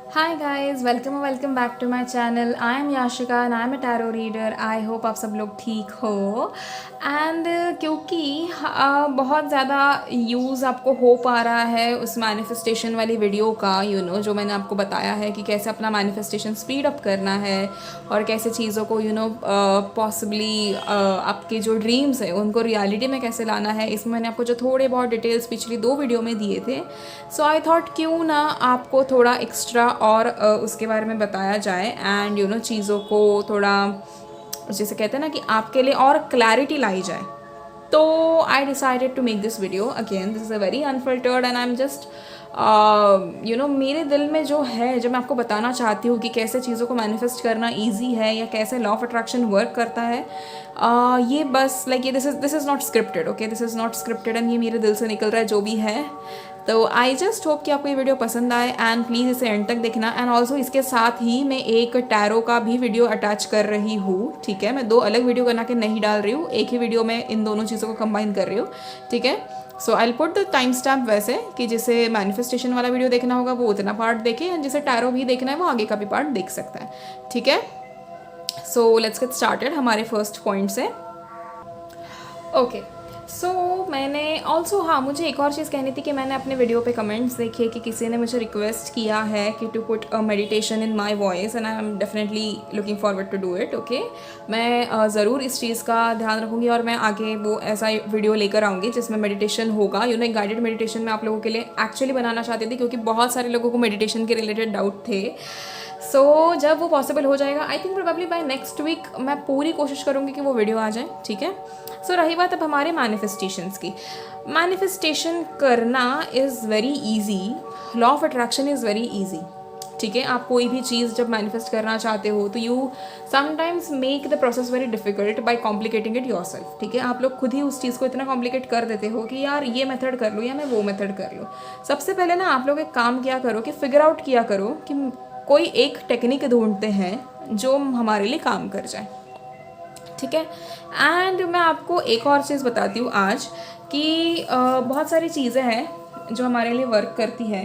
Hi guys, welcome back to my channel. I am Yashika and I am a tarot reader. I hope आप सब लोग ठीक हो। And क्योंकि बहुत ज़्यादा यूज़ आपको हो पा रहा है उस मैनिफेस्टेशन वाली वीडियो का, जो मैंने आपको बताया है कि कैसे अपना मैनिफेस्टेशन स्पीड अप करना है और कैसे चीज़ों को पॉसिबली आपके जो ड्रीम्स है उनको रियलिटी में कैसे लाना है। इसमें मैंने आपको जो थोड़े बहुत डिटेल्स पिछली 2 वीडियो में दिए थे। सो आई थॉट क्यों ना आपको थोड़ा एक्स्ट्रा और उसके बारे में बताया जाए एंड चीज़ों को थोड़ा, जैसे कहते हैं ना, कि आपके लिए और क्लैरिटी लाई जाए। तो I decided to make this video again. This is a very unfiltered and I am just मेरे दिल में जो है, जो मैं आपको बताना चाहती हूँ कि कैसे चीज़ों को मैनिफेस्ट करना ईजी है या कैसे लॉ ऑफ अट्रैक्शन वर्क करता है। ये बस लाइक ये this is not scripted. Okay, this is not scripted and ये मेरे दिल से निकल रहा है जो भी है। तो आई जस्ट होप कि आपको ये वीडियो पसंद आए एंड प्लीज़ इसे एंड तक देखना। एंड ऑल्सो इसके साथ ही मैं एक टैरो का भी वीडियो अटैच कर रही हूँ। ठीक है, मैं 2 अलग वीडियो बना के नहीं डाल रही हूँ, एक ही वीडियो में इन दोनों चीज़ों को कंबाइन कर रही हूँ। ठीक है, so I put the time stamp वैसे कि जिसे मैनिफेस्टेशन वाला वीडियो देखना होगा वो उतना पार्ट देखे, एंड जिसे टैरो भी देखना है वो आगे का भी पार्ट देख सकता है। ठीक है, सो लेट्स गेट स्टार्टेड हमारे फर्स्ट पॉइंट से। ओके, सो मैंने ऑल्सो, हाँ, मुझे एक और चीज़ कहनी थी कि मैंने अपने वीडियो पे कमेंट्स देखे कि किसी ने मुझे रिक्वेस्ट किया है कि to put a meditation in my voice and I am definitely looking forward to do it. Okay, मैं ज़रूर इस चीज़ का ध्यान रखूँगी और मैं आगे वो ऐसा वीडियो लेकर आऊँगी जिसमें मेडिटेशन होगा। एक गाइडेड मेडिटेशन मैं आप लोगों के लिए एक्चुअली बनाना चाहती थी क्योंकि बहुत सारे लोगों को मेडिटेशन के रिलेटेड डाउट थे। सो जब वो पॉसिबल हो जाएगा, I think probably by next week, मैं पूरी कोशिश करूँगी कि वो वीडियो आ जाए। ठीक है, सो रही बात अब हमारे मैनिफेस्टेशंस की। मैनिफेस्टेशन करना is very easy, law of attraction is very easy. ठीक है, आप कोई भी चीज़ जब मैनिफेस्ट करना चाहते हो तो you sometimes make the process very difficult by complicating it yourself. ठीक है, आप लोग खुद ही उस चीज़ को इतना कॉम्प्लिकेट कर देते हो कि यार ये मेथड कर लो या मैं वो मेथड कर लूँ। सबसे पहले ना आप लोग एक काम किया करो कि फिगर आउट किया करो कि कोई एक टेक्निक ढूंढते हैं जो हमारे लिए काम कर जाए। ठीक है, एंड मैं आपको एक और चीज़ बताती हूँ आज कि बहुत सारी चीज़ें हैं जो हमारे लिए वर्क करती है,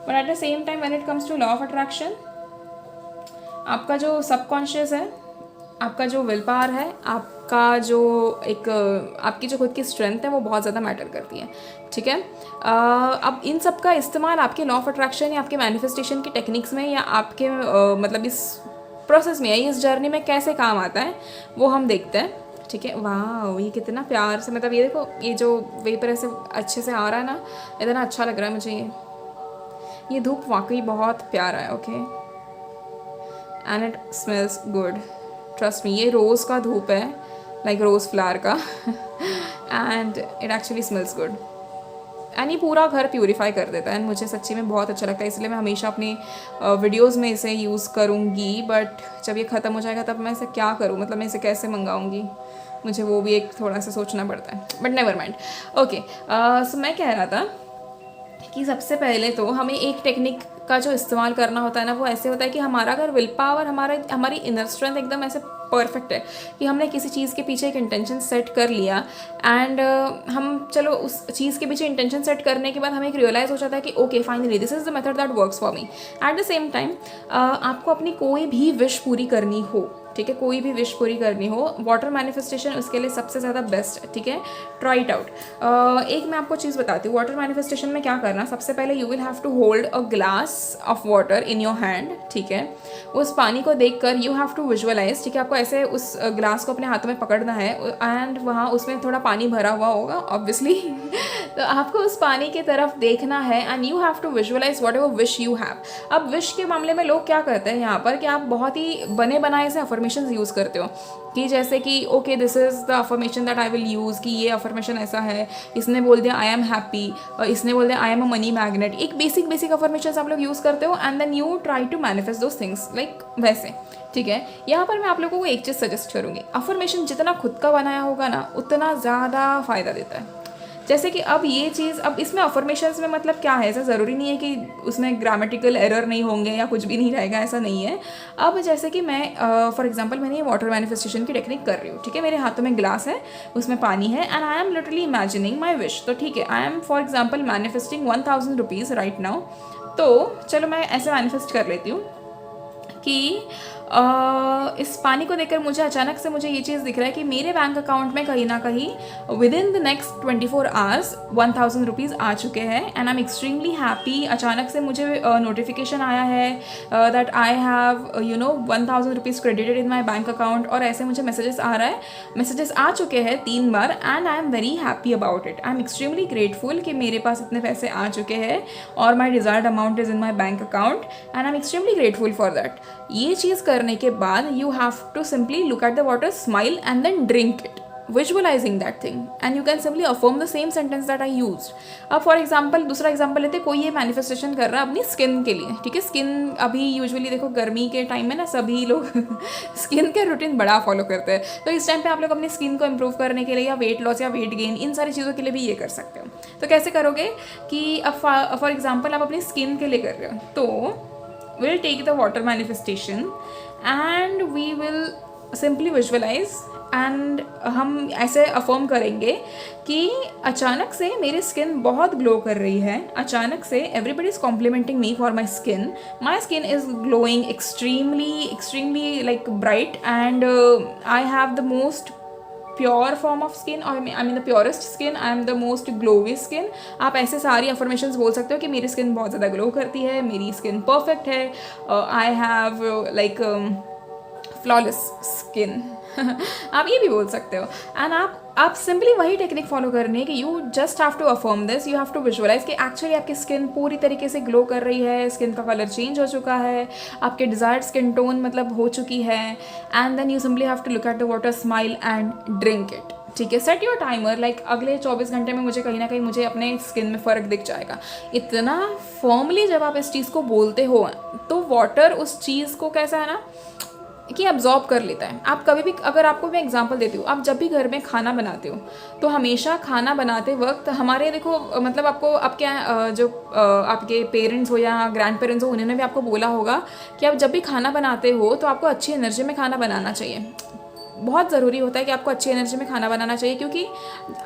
but at the same time when it comes to law of attraction, आपका जो सबकॉन्शियस है, आपका जो विल पावर है, आपका जो एक आपकी जो खुद की स्ट्रेंथ है वो बहुत ज़्यादा मैटर करती है। ठीक है, अब इन सब का इस्तेमाल आपके लॉ ऑफ अट्रैक्शन या आपके मैनिफेस्टेशन की टेक्निक्स में या आपके मतलब इस प्रोसेस में या इस जर्नी में कैसे काम आता है वो हम देखते हैं। ठीक है, वाह, ये कितना प्यार से, मतलब ये देखो, ये जो वेपर ऐसे अच्छे से आ रहा है ना, इतना अच्छा लग रहा है मुझे। ये धूप वाकई बहुत प्यारा है। Okay, and it smells good, trust me. ये रोज़ का धूप है, लाइक रोज़ फ्लावर का and it actually smells good and ये पूरा घर प्यूरीफाई कर देता है एंड मुझे सच्ची में बहुत अच्छा लगता है, इसलिए मैं हमेशा अपनी वीडियोज़ में इसे यूज़ करूँगी। बट जब ये ख़त्म हो जाएगा तब मैं इसे क्या करूँ, मतलब मैं इसे कैसे मंगाऊँगी, मुझे वो भी एक थोड़ा सा सोचना पड़ता है, बट नेवर माइंड। ओके, सो मैं कह रहा था कि सबसे पहले तो हमें एक टेक्निक का जो इस्तेमाल करना होता है ना, वो ऐसे होता है कि हमारा अगर विल पावर, हमारी इनर स्ट्रेंथ एकदम ऐसे परफेक्ट है कि हमने किसी चीज़ के पीछे एक इंटेंशन सेट कर लिया एंड हम चलो उस चीज़ के पीछे इंटेंशन सेट करने के बाद हमें एक रियलाइज़ हो जाता है कि okay finally this is the method that works for me. Eight the same time आपको अपनी कोई भी विश पूरी करनी हो, ठीक है, कोई भी विश पूरी करनी हो, वाटर मैनिफेस्टेशन उसके लिए सबसे ज़्यादा बेस्ट है। ठीक है, ट्राई इट आउट। एक मैं आपको चीज़ बताती हूँ, वाटर मैनिफेस्टेशन में क्या करना, सबसे पहले you will have to hold a glass of water in your hand. ठीक है, उस पानी को देखकर यू हैव टू विजुअलाइज, ठीक है, आपको ऐसे उस ग्लास को अपने हाथों में पकड़ना है एंड वहाँ उसमें थोड़ा पानी भरा हुआ होगा ऑब्वियसली तो आपको उस पानी की तरफ देखना है and you have to visualise whatever wish you have. अब विश के मामले में लोग क्या करते हैं यहाँ पर कि आप बहुत ही बने बनाए से अफर्मेशन यूज़ करते हो कि जैसे कि okay this is the affirmation that I will use, कि ये अफर्मेशन ऐसा है, इसने बोल दिया आई एम हैप्पी और इसने बोल दिया I am a money magnet. एक बेसिक अफर्मेशन आप लोग यूज़ करते हो and then you try to manifest those things like वैसे। ठीक है, यहाँ पर मैं आप लोगों को एक चीज़ सजेस्ट करूँगी, अफर्मेशन जितना खुद का बनाया होगा ना उतना ज़्यादा फ़ायदा देता है। जैसे कि अब ये चीज़, अब इसमें अफर्मेशंस में मतलब क्या है, ऐसा ज़रूरी नहीं है कि उसमें ग्रामेटिकल एरर नहीं होंगे या कुछ भी नहीं रहेगा, ऐसा नहीं है। अब जैसे कि मैं फॉर एग्जांपल मैंने ये वाटर मैनिफेस्टेशन की टेक्निक कर रही हूँ। ठीक है, मेरे हाथों में ग्लास है, उसमें पानी है and I am literally imagining my wish. तो ठीक है, I M for example manifesting 1000 rupees right now तो चलो मैं ऐसे मैनिफेस्ट कर लेती हूँ कि इस पानी को देखकर मुझे अचानक से मुझे ये चीज़ दिख रहा है कि मेरे बैंक अकाउंट में कहीं ना कहीं within the next 24 hours 1000 rupees आ चुके हैं and I am extremely happy. अचानक से मुझे नोटिफिकेशन आया है that I have 1000 rupees credited in my bank account, और ऐसे मुझे मैसेजेस आ चुके हैं 3 बार and I am very happy about it. I am extremely grateful कि मेरे पास इतने पैसे आ चुके हैं और my desired amount is in my bank account and I am extremely grateful for that. ये चीज़ करने के बाद you have to simply look at the water, smile and then drink it, visualising that thing and you can simply affirm the same sentence that I used. अब for example दूसरा example लेते, कोई ये मैनिफेस्टेशन कर रहा है अपनी skin के लिए, ठीक है। स्किन अभी यूजुअली देखो गर्मी के टाइम में ना सभी लोग स्किन के रूटीन बड़ा फॉलो करते हैं, तो इस टाइम पे आप लोग अपनी स्किन को इम्प्रूव करने के लिए या वेट लॉस या वेट गेन इन सारी चीज़ों के लिए भी ये कर सकते हो। तो कैसे करोगे कि अब फॉर एग्जाम्पल आप अपनी स्किन के लिए कर रहे हो, तो we'll take the water manifestation and we will simply visualize and हम ऐसे अफर्म करेंगे कि अचानक से मेरी स्किन बहुत ग्लो कर रही है। अचानक से everybody is complimenting me for my skin is glowing extremely like bright and I have the most pure form of skin, और I mean the purest skin, I am the most glowy skin. आप ऐसे सारी affirmations बोल सकते हो कि मेरी skin बहुत ज़्यादा ग्लो करती है, मेरी स्किन परफेक्ट है, I have like flawless skin आप ये भी बोल सकते हो। एंड आप सिंपली वही टेक्निक फॉलो करनी है कि you just have to affirm this, you have to visualise कि एक्चुअली आपकी स्किन पूरी तरीके से ग्लो कर रही है, स्किन का कलर चेंज हो चुका है, आपके डिज़ायर्ड स्किन टोन मतलब हो चुकी है, and then you simply have to look at the water, smile and drink it, ठीक है। सेट योर टाइमर, लाइक अगले 24 घंटे में मुझे कहीं ना कहीं मुझे अपने स्किन में फ़र्क दिख जाएगा। इतना फर्मली जब आप इस चीज़ को बोलते हो तो वाटर उस चीज़ को कैसा है ना कि एब्जॉर्ब कर लेता है। आप कभी भी, अगर आपको मैं एग्जांपल देती हूँ, आप जब भी घर में खाना बनाते हो तो हमेशा खाना बनाते वक्त हमारे देखो मतलब आपको आपके जो आपके पेरेंट्स हो या ग्रैंड पेरेंट्स हो उन्होंने भी आपको बोला होगा कि आप जब भी खाना बनाते हो तो आपको अच्छी एनर्जी में खाना बनाना चाहिए। बहुत ज़रूरी होता है कि आपको अच्छी एनर्जी में खाना बनाना चाहिए, क्योंकि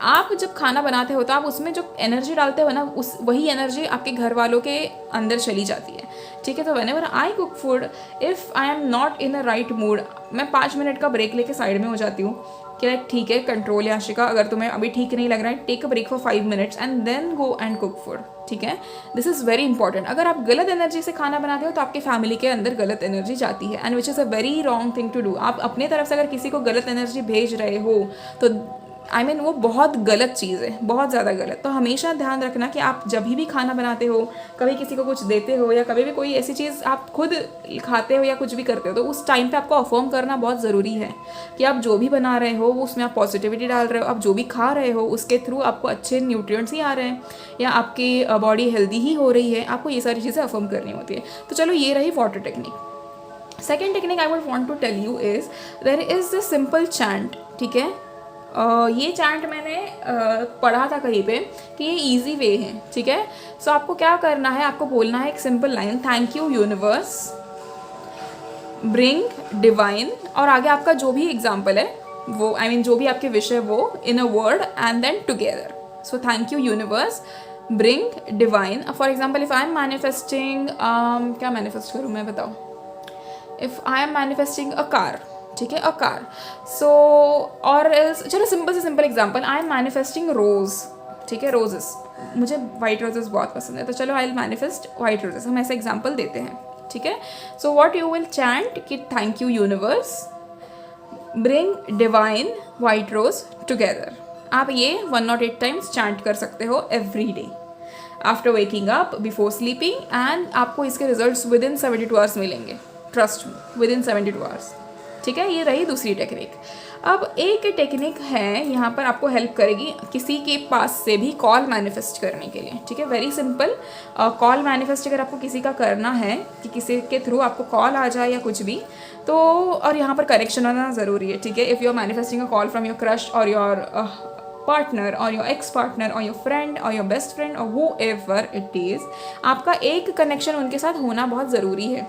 आप जब खाना बनाते हो तो आप उसमें जो एनर्जी डालते हो ना वही एनर्जी आपके घर वालों के अंदर चली जाती है, ठीक है। तो whenever I cook food, if I am not in a right mood, मैं 5 मिनट का ब्रेक लेके साइड में हो जाती हूँ कि लाइक ठीक है, कंट्रोल याशिका, अगर तुम्हें अभी ठीक नहीं लग रहा है, take a break for 5 minutes and then go and cook food, ठीक है। This is very important. अगर आप गलत एनर्जी से खाना बनाते हो तो आपके फैमिली के अंदर गलत एनर्जी जाती है, and which is a very wrong thing to do. आप अपने तरफ से अगर किसी को गलत एनर्जी भेज रहे हो तो आई मीन वो बहुत गलत चीज़ है, बहुत ज़्यादा गलत। तो हमेशा ध्यान रखना कि आप जब भी खाना बनाते हो, कभी किसी को कुछ देते हो या कभी भी कोई ऐसी चीज़ आप खुद खाते हो या कुछ भी करते हो, तो उस टाइम पे आपको अफर्म करना बहुत ज़रूरी है कि आप जो भी बना रहे हो वो उसमें आप पॉजिटिविटी डाल रहे हो, आप जो भी खा रहे हो उसके थ्रू आपको अच्छे न्यूट्रिएंट्स ही आ रहे हैं या आपकी बॉडी हेल्दी ही हो रही है। आपको ये सारी चीज़ें अफर्म करनी होती है। तो चलो ये रही water technique. Second technique I would want to tell you is there is the simple chant, ठीक है। ये चैंट मैंने पढ़ा था कहीं पे कि ये इजी वे है, ठीक है। सो आपको क्या करना है, आपको बोलना है एक simple line, thank you universe, bring divine, और आगे आपका जो भी एग्जाम्पल है वो आई मीन जो भी आपके विश है वो in a word and then together. So thank you universe, bring divine. For example if I am manifesting, क्या मैनिफेस्ट करूँ मैं, बताओ। If I am manifesting a car, ठीक है, अ कार। सो और चलो सिंपल से simple example, I am manifesting rose, ठीक है, रोजेस, मुझे वाइट रोजेस बहुत पसंद है, तो चलो I will manifest white roses. हम ऐसे एग्जांपल देते हैं, ठीक है। So what you will chant कि thank you universe, bring divine white rose together. आप ये 108 टाइम्स चैंट कर सकते हो every day after waking up, before sleeping, and आपको इसके रिजल्ट्स विद इन 72 आवर्स मिलेंगे, trust me, within 72 hours, ठीक है। ये रही दूसरी टेक्निक। अब एक टेक्निक है यहाँ पर आपको हेल्प करेगी किसी के पास से भी कॉल मैनिफेस्ट करने के लिए, ठीक है। वेरी सिंपल, कॉल मैनिफेस्ट अगर आपको किसी का करना है कि किसी के थ्रू आपको कॉल आ जाए या कुछ भी, तो और यहाँ पर कनेक्शन होना ज़रूरी है, ठीक है। If you are manifesting a call from your crush और योर पार्टनर और योर एक्स पार्टनर और योर फ्रेंड और योर बेस्ट फ्रेंड और whoever it is, आपका एक कनेक्शन उनके साथ होना बहुत ज़रूरी है,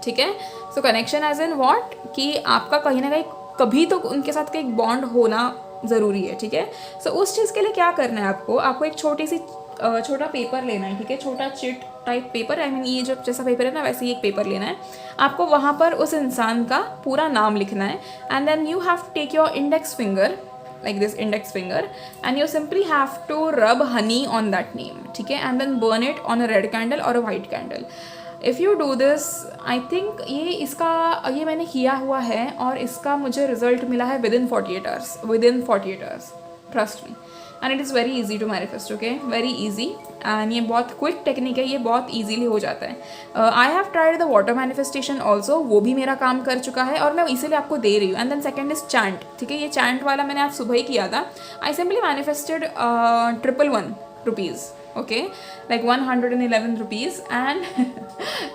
ठीक है। सो कनेक्शन एज इन व्हाट, कि आपका कहीं ना कहीं कभी तो उनके साथ का एक बॉन्ड होना ज़रूरी है, ठीक है। सो उस चीज़ के लिए क्या करना है, आपको एक छोटा पेपर लेना है, ठीक है, छोटा chit type paper, I mean ये जो जैसा पेपर है ना वैसे ही एक पेपर लेना है आपको, वहाँ पर उस इंसान का पूरा नाम लिखना है and then you have to take your index finger like this index finger and you simply have to rub honey on that name, ठीक है, and then burn it on a red candle or a white candle. If you do this, I think ये मैंने किया हुआ है और इसका मुझे रिजल्ट मिला है within 48 hours, trust me. And it is very easy to manifest, okay, very easy, and ये बहुत क्विक टेक्निक है, ये बहुत ईजीली हो जाता है. I have tried the water manifestation also, वो भी मेरा काम कर चुका है और मैं इसीलिए आपको दे रही हूँ. And then second is chant, ठीक है, ये चैंट वाला मैंने आज सुबह ही किया था. I simply manifested 111 rupees, okay, like 111 rupees and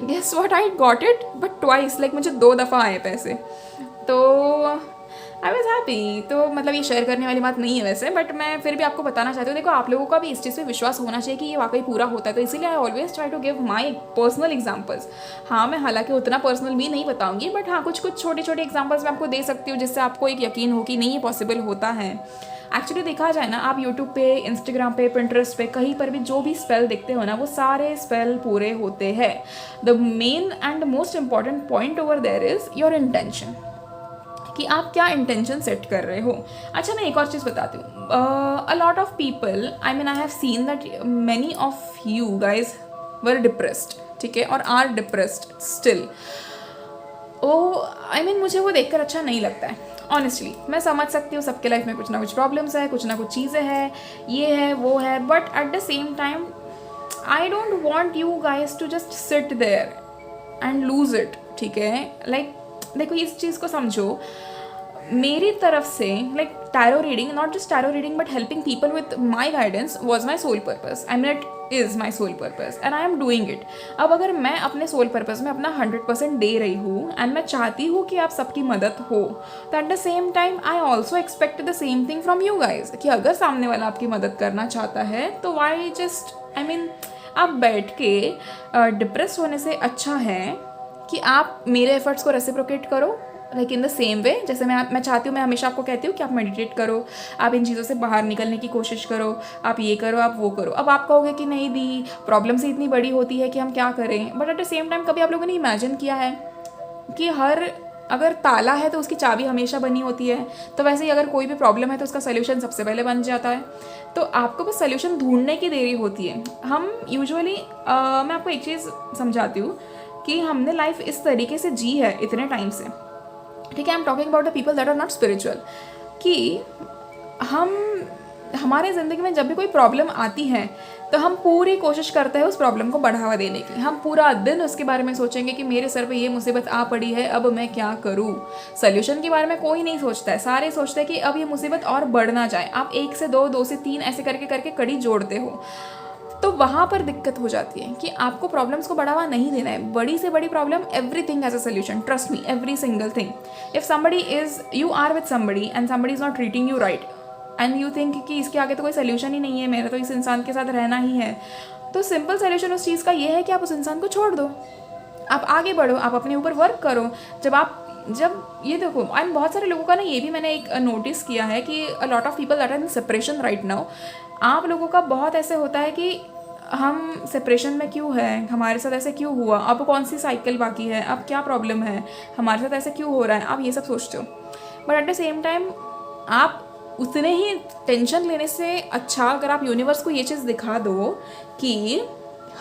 guess what, I got it but twice, like मुझे 2 दफ़ा आए पैसे, तो आई वॉज हैप्पी. तो मतलब ये शेयर करने वाली बात नहीं है वैसे, बट मैं फिर भी आपको बताना चाहती हूँ. देखो आप लोगों का भी इस चीज़ पे विश्वास होना चाहिए कि ये वाकई पूरा होता है, तो इसीलिए I always try to give my personal examples. हाँ, मैं हालांकि उतना पर्सनल भी नहीं बताऊँगी, बट हाँ कुछ छोटे छोटे एग्जाम्पल्स मैं आपको दे सकती हूँ जिससे आपको एक यकीन हो कि नहीं ये पॉसिबल होता है. एक्चुअली देखा जाए ना, आप यूट्यूब पे, इंस्टाग्राम पे, पिंटरेस्ट पे, कहीं पर भी जो भी स्पेल देखते हो ना, वो सारे स्पेल पूरे होते हैं. The main and most important point over there is your intention, कि आप क्या इंटेंशन सेट कर रहे हो. अच्छा, मैं एक और चीज़ बताती हूँ. A lot of people, I mean I have seen that many of you guys were depressed, ठीक है, और are depressed still. I mean मुझे वो देखकर अच्छा नहीं लगता है ऑनेस्टली. मैं समझ सकती हूँ सबके लाइफ में कुछ ना कुछ प्रॉब्लम्स है, कुछ ना कुछ चीज़ें हैं, ये है वो है, but at the same time I don't want you guys to just sit there and lose it, ठीक है. लाइक देखो इस चीज़ को समझो, मेरी तरफ से like tarot reading, not just tarot reading but helping people with my guidance was my soul purpose. I mean it is my soul purpose and I am doing it. अब अगर मैं अपने सोल पर्पज में अपना 100% दे रही हूँ and मैं चाहती हूँ कि आप सबकी मदद हो, तो eight the same time I also expect the same thing from you guys, कि अगर सामने वाला आपकी मदद करना चाहता है तो वाई जस्ट, आई मीन आप बैठ के डिप्रेस होने से अच्छा है कि आप मेरे एफर्ट्स को रेसिप्रोकेट करो, like in the same way. जैसे मैं चाहती हूँ, मैं हमेशा आपको कहती हूँ कि आप मेडिटेट करो, आप इन चीज़ों से बाहर निकलने की कोशिश करो, आप ये करो, आप वो करो. अब आप कहोगे कि नहीं दी, प्रॉब्लम से इतनी बड़ी होती है कि हम क्या करें, but at the same time कभी आप लोगों ने इमेजिन किया है कि अगर ताला है तो उसकी चाबी हमेशा बनी होती है, तो वैसे ही अगर कोई भी प्रॉब्लम है तो उसका सोल्यूशन सबसे पहले बन जाता है. तो आपको बस सोल्यूशन ढूंढने की देरी होती है. हम यूजुअली, मैं आपको एक चीज़ समझाती हूँ कि हमने लाइफ इस तरीके से जी है इतने टाइम से, ठीक है. I am talking about the people that are not spiritual, कि हमारे ज़िंदगी में जब भी कोई प्रॉब्लम आती है तो हम पूरी कोशिश करते हैं उस प्रॉब्लम को बढ़ावा देने की. हम पूरा दिन उसके बारे में सोचेंगे कि मेरे सर पे ये मुसीबत आ पड़ी है, अब मैं क्या करूँ. सोल्यूशन के बारे में कोई नहीं सोचता है, सारे सोचते हैं कि अब ये मुसीबत और बढ़ ना जाए. आप 1 से 2, 2 से 3 ऐसे करके कड़ी जोड़ते हो, तो वहाँ पर दिक्कत हो जाती है कि आपको प्रॉब्लम्स को बढ़ावा नहीं देना है. बड़ी से बड़ी problem, everything has a solution, trust me, every single thing. If somebody is, you are with somebody and somebody is not treating you right and you think कि इसके आगे तो कोई सोल्यूशन ही नहीं है, मेरा तो इस इंसान के साथ रहना ही है, तो सिंपल सोल्यूशन उस चीज़ का ये है कि आप उस इंसान को छोड़ दो, आप आगे बढ़ो, आप अपने ऊपर वर्क करो. जब ये देखो, एंड बहुत सारे लोगों का ना, ये भी मैंने एक नोटिस किया है कि a lot of people that are in separation right now. आप लोगों का बहुत ऐसे होता है कि हम सेपरेशन में क्यों है, हमारे साथ ऐसे क्यों हुआ, अब कौन सी साइकिल बाकी है, अब क्या प्रॉब्लम है, हमारे साथ ऐसे क्यों हो रहा है, आप ये सब सोचते हो. But at the same time आप उतने ही टेंशन लेने से अच्छा अगर आप यूनिवर्स को ये चीज़ दिखा दो कि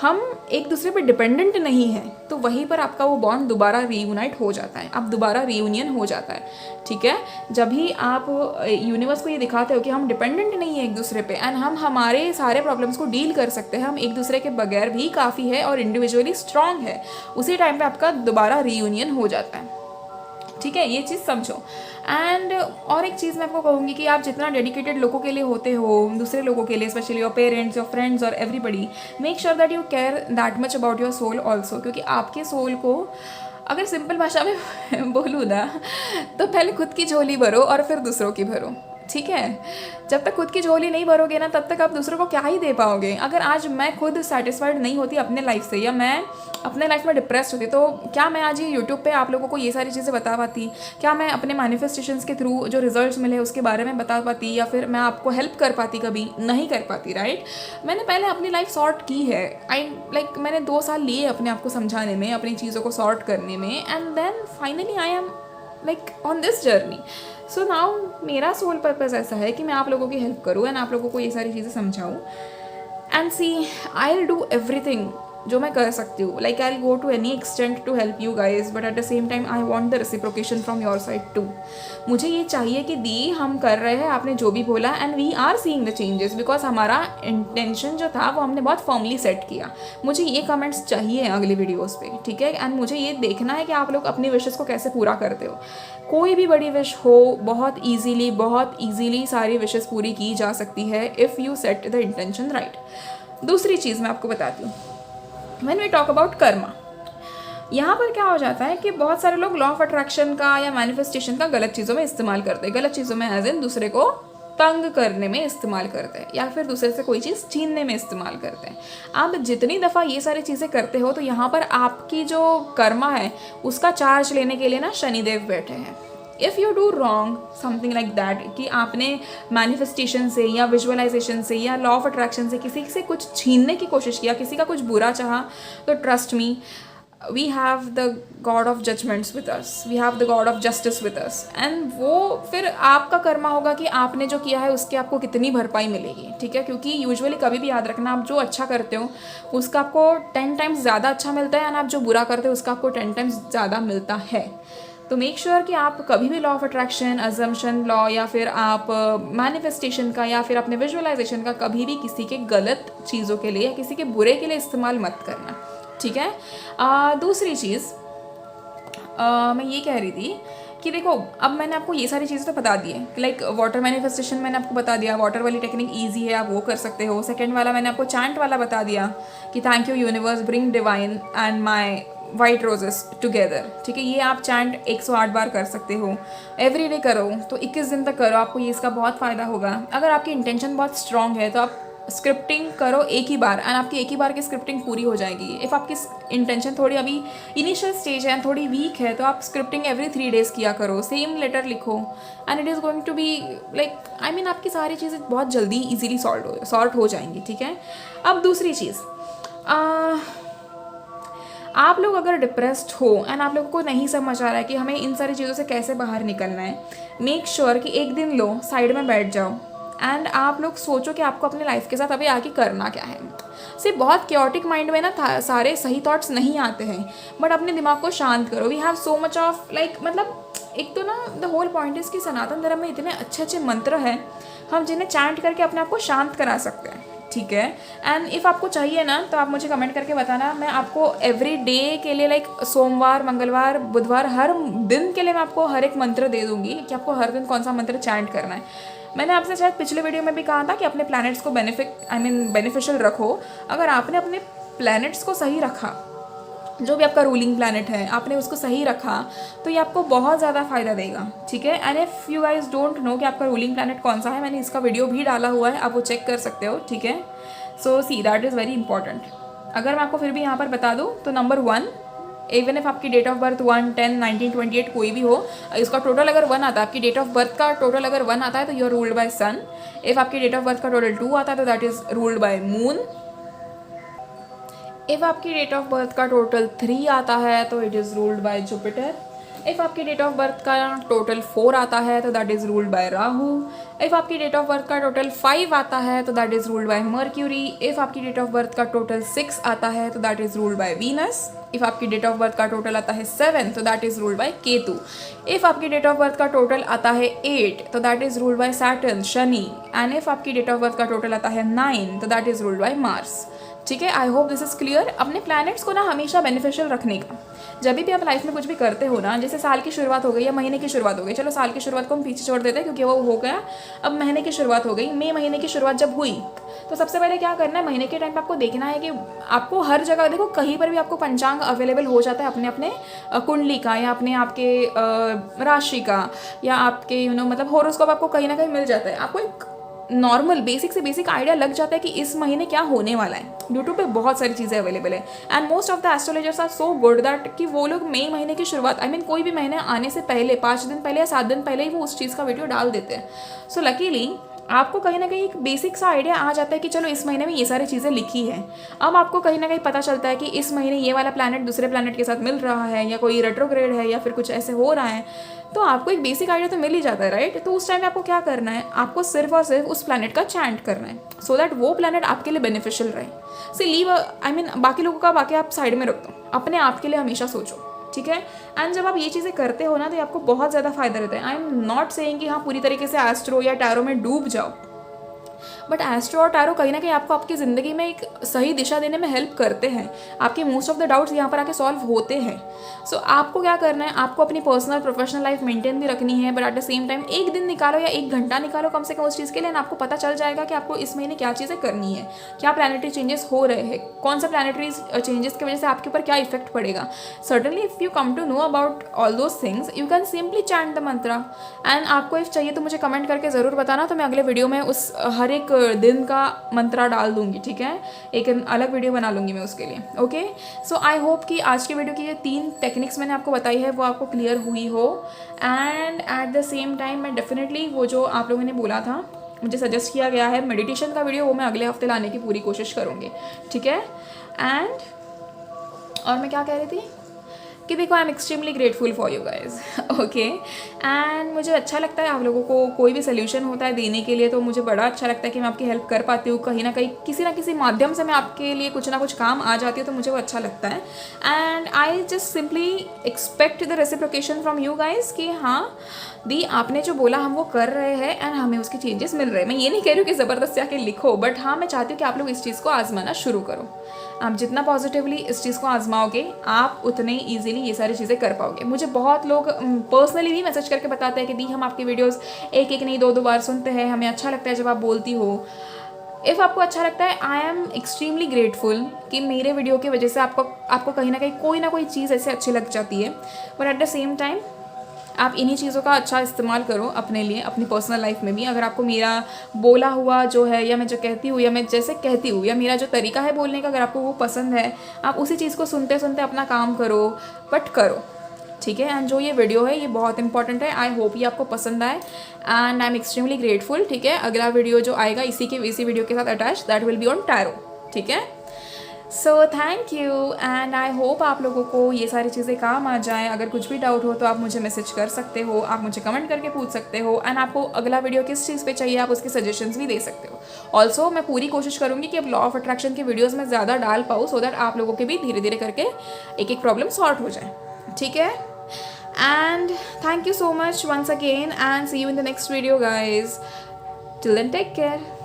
हम एक दूसरे पे डिपेंडेंट नहीं हैं, तो वहीं पर आपका वो बॉन्ड दोबारा रीयूनाइट हो जाता है, आप दोबारा रीयूनियन हो जाता है, ठीक है. जब भी आप यूनिवर्स को ये दिखाते हो कि हम डिपेंडेंट नहीं है एक दूसरे पे एंड हम हमारे सारे प्रॉब्लम्स को डील कर सकते हैं, हम एक दूसरे के बगैर भी काफ़ी है और इंडिविजुअली स्ट्रांग है, उसी टाइम पे आपका दोबारा रीयूनियन हो जाता है, ठीक है. ये चीज़ समझो. एंड और एक चीज़ मैं आपको कहूँगी कि आप जितना डेडिकेटेड लोगों के लिए होते हो, दूसरे लोगों के लिए, specially your parents, your friends और everybody, make sure that you care that much about your soul also. क्योंकि आपके सोल को अगर सिंपल भाषा में बोलूँ ना, तो पहले खुद की झोली भरो और फिर दूसरों की भरो, ठीक है। जब तक खुद की झोली नहीं भरोगे ना, तब तक आप दूसरों को क्या ही दे पाओगे। अगर आज मैं खुद सेटिस्फाइड नहीं होती अपने लाइफ से, या मैं अपने लाइफ में डिप्रेस्ड होती, तो क्या मैं आज ये यूट्यूब पे आप लोगों को ये सारी चीज़ें बता पाती? क्या मैं अपने मैनिफेस्टेशंस के थ्रू जो रिजल्ट्स मिले उसके बारे में बता पाती, या फिर मैं आपको हेल्प कर पाती? कभी नहीं कर पाती, राइट। मैंने पहले अपनी लाइफ सॉर्ट की है। मैंने 2 साल लिए अपने आप को समझाने में, अपनी चीज़ों को सॉर्ट करने में, and then finally I am on this journey. So now मेरा सोल पर्पज़ ऐसा है कि मैं आप लोगों की हेल्प करूँ एंड आप लोगों को ये सारी चीज़ें समझाऊँ, and see I will do everything जो मैं कर सकती हूँ। Like I will go to any extent to help you guys, but at the same time I want the reciprocation from your side too. मुझे ये चाहिए कि दी हम कर रहे हैं, आपने जो भी बोला, and we are seeing the changes, because हमारा इंटेंशन जो था वो हमने बहुत फर्मली सेट किया। मुझे ये कमेंट्स चाहिए अगली वीडियोज़ पे, ठीक है। एंड मुझे ये देखना है कि आप लोग अपनी विशेज़ को कैसे पूरा करते हो। कोई भी बड़ी विश हो, बहुत ईजीली सारी विशेज़ पूरी की जा सकती है if you set the intention right. दूसरी चीज़ मैं आपको बताती हूँ, when we talk about karma, यहाँ पर क्या हो जाता है कि बहुत सारे लोग लॉ ऑफ अट्रैक्शन का या मैनिफेस्टेशन का गलत चीज़ों में इस्तेमाल करते हैं। गलत चीज़ों में एज इन दूसरे को तंग करने में इस्तेमाल करते हैं, या फिर दूसरे से कोई चीज़ छीनने में इस्तेमाल करते हैं। आप जितनी दफ़ा ये सारी चीज़ें करते हो, तो यहाँ पर आपकी जो कर्मा है उसका चार्ज लेने के लिए ना शनिदेव बैठे हैं। If you do wrong something like that, कि आपने मैनिफेस्टेशन से या विजुअलाइजेशन से या लॉ ऑफ अट्रैक्शन से किसी से कुछ छीनने की कोशिश किया, किसी का कुछ बुरा चाहा, तो trust me, we have the god of judgments with us, we have the god of justice with us, and वो फिर आपका कर्मा होगा कि आपने जो किया है उसकी आपको कितनी भरपाई मिलेगी, ठीक है। क्योंकि यूजुअली कभी भी याद रखना, आप जो अच्छा करते हो उसका आपको 10 टाइम्स ज़्यादा अच्छा मिलता है, एंड आप जो बुरा करते हो उसका आपको 10 टाइम्स ज़्यादा मिलता है। तो मेक श्योर कि आप कभी भी law of attraction, assumption law, या फिर आप मैनिफेस्टेशन का या फिर अपने विजुअलाइजेशन का कभी भी किसी के गलत चीज़ों के लिए या किसी के बुरे के लिए इस्तेमाल मत करना, ठीक है। दूसरी चीज़ मैं ये कह रही थी कि देखो, अब मैंने आपको ये सारी चीज़ें तो बता दी है। लाइक वाटर मैनिफेस्टेशन मैंने आपको बता दिया, वाटर वाली टेक्निक ईजी है, आप वो कर सकते हो। सेकेंड वाला मैंने आपको चैंट वाला बता दिया कि thank you universe bring divine and my white roses together, ठीक है। ये आप चैंट 108 बार कर सकते हो, एवरी डे करो, तो 21 दिन तक करो, आपको ये इसका बहुत फ़ायदा होगा। अगर आपकी इंटेंशन बहुत स्ट्रॉन्ग है तो आप स्क्रिप्टिंग करो एक ही बार, एंड आपकी एक ही बार की स्क्रिप्टिंग पूरी हो जाएगी। इफ़ आपकी इंटेंशन थोड़ी अभी इनिशियल स्टेज है, थोड़ी वीक है, तो आप स्क्रिप्टिंग एवरी 3 डेज़ किया करो, सेम लेटर लिखो, and it is going to be आपकी सारी चीज़ें बहुत जल्दी ईजिली सॉर्ट हो जाएंगी, ठीक है। अब दूसरी चीज़, आप लोग अगर डिप्रेस्ड हो एंड आप लोगों को नहीं समझ आ रहा है कि हमें इन सारी चीज़ों से कैसे बाहर निकलना है, मेक श्योर कि एक दिन लो, साइड में बैठ जाओ, एंड आप लोग सोचो कि आपको अपनी लाइफ के साथ अभी आगे करना क्या है। सिर्फ बहुत क्योटिक माइंड में ना सारे सही थॉट्स नहीं आते हैं, बट अपने दिमाग को शांत करो। We have so much of एक तो ना द होल पॉइंट इज़ कि सनातन धर्म में इतने अच्छे अच्छे मंत्र हैं, हम जिन्हें चैंट करके अपने आप को शांत करा सकते हैं, ठीक है। एंड इफ़ आपको चाहिए ना, तो आप मुझे कमेंट करके बताना, मैं आपको एवरी डे के लिए सोमवार, मंगलवार, बुधवार, हर दिन के लिए मैं आपको हर एक मंत्र दे दूँगी कि आपको हर दिन कौन सा मंत्र चैंट करना है। मैंने आपसे शायद पिछले वीडियो में भी कहा था कि अपने प्लैनेट्स को बेनिफिशियल रखो। अगर आपने अपने प्लैनेट्स को सही रखा, जो भी आपका रूलिंग प्लैनेट है, आपने उसको सही रखा, तो ये आपको बहुत ज़्यादा फ़ायदा देगा, ठीक है। And if you guys don't know कि आपका रूलिंग प्लैनेट कौन सा है, मैंने इसका वीडियो भी डाला हुआ है, आप वो चेक कर सकते हो, ठीक है। So see that is very important. अगर मैं आपको फिर भी यहाँ पर बता दूँ, तो नंबर 1, इवन इफ आपकी डेट ऑफ बर्थ 1, 10, 19, 28 कोई भी हो, इसका टोटल अगर 1 आता है, आपकी डेट ऑफ बर्थ का टोटल अगर 1 आता है, तो you are ruled by sun. If आपकी डेट ऑफ बर्थ का टोटल 2 आता है, तो that is ruled by moon. If आपकी डेट ऑफ बर्थ का टोटल 3 आता है, तो it is ruled by Jupiter. If आपकी डेट ऑफ बर्थ का टोटल 4 आता है, तो that is ruled by Rahu. If आपकी डेट ऑफ बर्थ का टोटल 5 आता है, तो that is ruled bye mercury. If आपकी डेट ऑफ बर्थ का टोटल 6 आता है, तो that is ruled by Venus. If आपकी डेट ऑफ बर्थ का टोटल आता है 7, तो that is ruled bye Ketu. If आपकी डेट ऑफ बर्थ का टोटल आता है 8, तो that is ruled bye Saturn, Shani. And if आपकी डेट ऑफ बर्थ का टोटल आता है 9, तो that is ruled bye Mars, ठीक है। I hope this is clear. अपने प्लैनेट्स को ना हमेशा बेनिफिशियल रखने का, जब भी आप लाइफ में कुछ भी करते हो ना, जैसे साल की शुरुआत हो गई या महीने की शुरुआत हो गई, चलो साल की शुरुआत को हम पीछे छोड़ देते हैं क्योंकि वो हो गया। अब महीने की शुरुआत हो गई, मई महीने की शुरुआत जब हुई, तो सबसे पहले क्या करना है, महीने के टाइम पे आपको देखना है कि आपको हर जगह देखो, कहीं पर भी आपको पंचांग अवेलेबल हो जाता है अपने अपने कुंडली का, या अपने आपके राशि का, या आपके मतलब होरोस्कोप आपको कहीं ना कहीं मिल जाता है। आपको एक नॉर्मल बेसिक से बेसिक आइडिया लग जाता है कि इस महीने क्या होने वाला है। यूट्यूब पे बहुत सारी चीज़ें अवेलेबल है, and most of the astrologers are so good that कि वो लोग मई महीने की शुरुआत, आई मीन कोई भी महीने आने से पहले 5 दिन पहले या 7 दिन पहले ही वो उस चीज़ का वीडियो डाल देते हैं। सो लकीली आपको कहीं ना कहीं एक बेसिक सा आइडिया आ जाता है कि चलो इस महीने में ये सारी चीज़ें लिखी है। अब आपको कहीं ना कहीं पता चलता है कि इस महीने ये वाला प्लैनेट दूसरे प्लैनेट के साथ मिल रहा है, या कोई रेट्रोग्रेड है, या फिर कुछ ऐसे हो रहा है, तो आपको एक बेसिक आइडिया तो मिल ही जाता है, राइट। तो उस टाइम में आपको क्या करना है, आपको सिर्फ और सिर्फ उस प्लैनेट का चैंट करना है, सो दैट वो प्लैनेट आपके लिए बेनिफिशियल रहे। से लीव, आई मीन बाकी लोगों का बाकी आप साइड में रख दो, अपने आप के लिए हमेशा सोचो, ठीक है। एंड जब आप ये चीज़ें करते हो ना, तो आपको बहुत ज़्यादा फायदा रहता है। आई एम नॉट सेइंग कि हाँ पूरी तरीके से एस्ट्रो या टैरो में डूब जाओ, बट एस्ट्रो और टैरो कहीं ना कहीं आपको आपकी ज़िंदगी में एक सही दिशा देने में हेल्प करते हैं। आपके मोस्ट ऑफ द डाउट्स यहाँ पर आके सॉल्व होते हैं। सो आपको क्या करना है, आपको अपनी पर्सनल प्रोफेशनल लाइफ मेंटेन भी रखनी है, but at the same time एक दिन निकालो या 1 घंटा निकालो कम से कम उस चीज़ के लिए, आपको पता चल जाएगा कि आपको इस महीने क्या चीज़ें करनी है, क्या प्लानिटरी चेंजेस हो रहे हैं, कौन सा प्लानिटरी चेंजेस की वजह से आपके ऊपर क्या इफेक्ट पड़ेगा। Certainly if you come to know about all those things, you can simply chant the mantra. And आपको इफ चाहिए तो मुझे कमेंट करके ज़रूर बताना, तो मैं अगले वीडियो में उस हर एक दिन का मंत्रा डाल दूंगी, ठीक है। एक अलग वीडियो बना लूंगी मैं उसके लिए, ओके। सो आई होप कि आज की वीडियो की ये 3 टेक्निक्स मैंने आपको बताई है वो आपको क्लियर हुई हो। And at the same time मैं डेफिनेटली वो जो आप लोगों ने बोला था, मुझे सजेस्ट किया गया है मेडिटेशन का वीडियो, वो मैं अगले हफ्ते लाने की पूरी कोशिश करूँगी, ठीक है। एंड और मैं क्या कह रही थी कि देखो, आई am extremely grateful for you guys, okay. And मुझे अच्छा लगता है आप लोगों को कोई भी सोल्यूशन होता है देने के लिए, तो मुझे बड़ा अच्छा लगता है कि मैं आपकी हेल्प कर पाती हूँ कहीं ना किसी माध्यम से मैं आपके लिए कुछ ना कुछ काम आ जाती हूँ, तो मुझे वो अच्छा लगता है। And I just simply expect the reciprocation from you guys कि हाँ दी, आपने जो बोला हम वो कर रहे हैं एंड हमें उसके चेंजेस मिल रहे हैं। मैं ये नहीं कह रही हूँ कि ज़बरदस्ती आके लिखो, बट हाँ मैं चाहती हूँ कि आप लोग इस चीज़ को आजमाना शुरू करो। आप जितना पॉजिटिवली इस चीज़ को आजमाओगे, आप उतने ईजिली ये सारी चीज़ें कर पाओगे। मुझे बहुत लोग पर्सनली भी मैसेज करके बताते हैं कि दी हम आपकी वीडियोस एक एक नहीं 2 2 बार सुनते हैं, हमें अच्छा लगता है जब आप बोलती हो। इफ़ आपको अच्छा लगता है, आई एम एक्सट्रीमली ग्रेटफुल कि मेरे वीडियो की वजह से आपको कहीं ना कोई चीज़ ऐसे अच्छी लग जाती है। But at the same time आप इन्हीं चीज़ों का अच्छा इस्तेमाल करो अपने लिए, अपनी पर्सनल लाइफ में भी। अगर आपको मेरा बोला हुआ जो है, या मैं जो कहती हूँ, या मैं जैसे कहती हूँ, या मेरा जो तरीका है बोलने का, अगर आपको वो पसंद है, आप उसी चीज़ को सुनते सुनते अपना काम करो, बट करो, ठीक है। एंड जो ये वीडियो है ये बहुत इंपॉर्टेंट है, आई होप ये आपको पसंद आए, and I am extremely grateful, ठीक है। अगला वीडियो जो आएगा इसी वीडियो के साथ attach, that will be on tarot, ठीक है। सो thank you, and I hope आप लोगों को ये सारी चीज़ें काम आ जाएं। अगर कुछ भी डाउट हो तो आप मुझे मैसेज कर सकते हो, आप मुझे कमेंट करके पूछ सकते हो, एंड आपको अगला वीडियो किस चीज़ पे चाहिए आप उसके सजेशंस भी दे सकते हो। ऑल्सो मैं पूरी कोशिश करूँगी कि अब लॉ ऑफ अट्रैक्शन की वीडियोज़ में ज़्यादा डाल पाऊँ, सो दैट आप लोगों के भी धीरे धीरे करके एक एक प्रॉब्लम सॉल्व हो जाए, ठीक है। And thank you so much once again, and see you in the next video guys. Till then take care.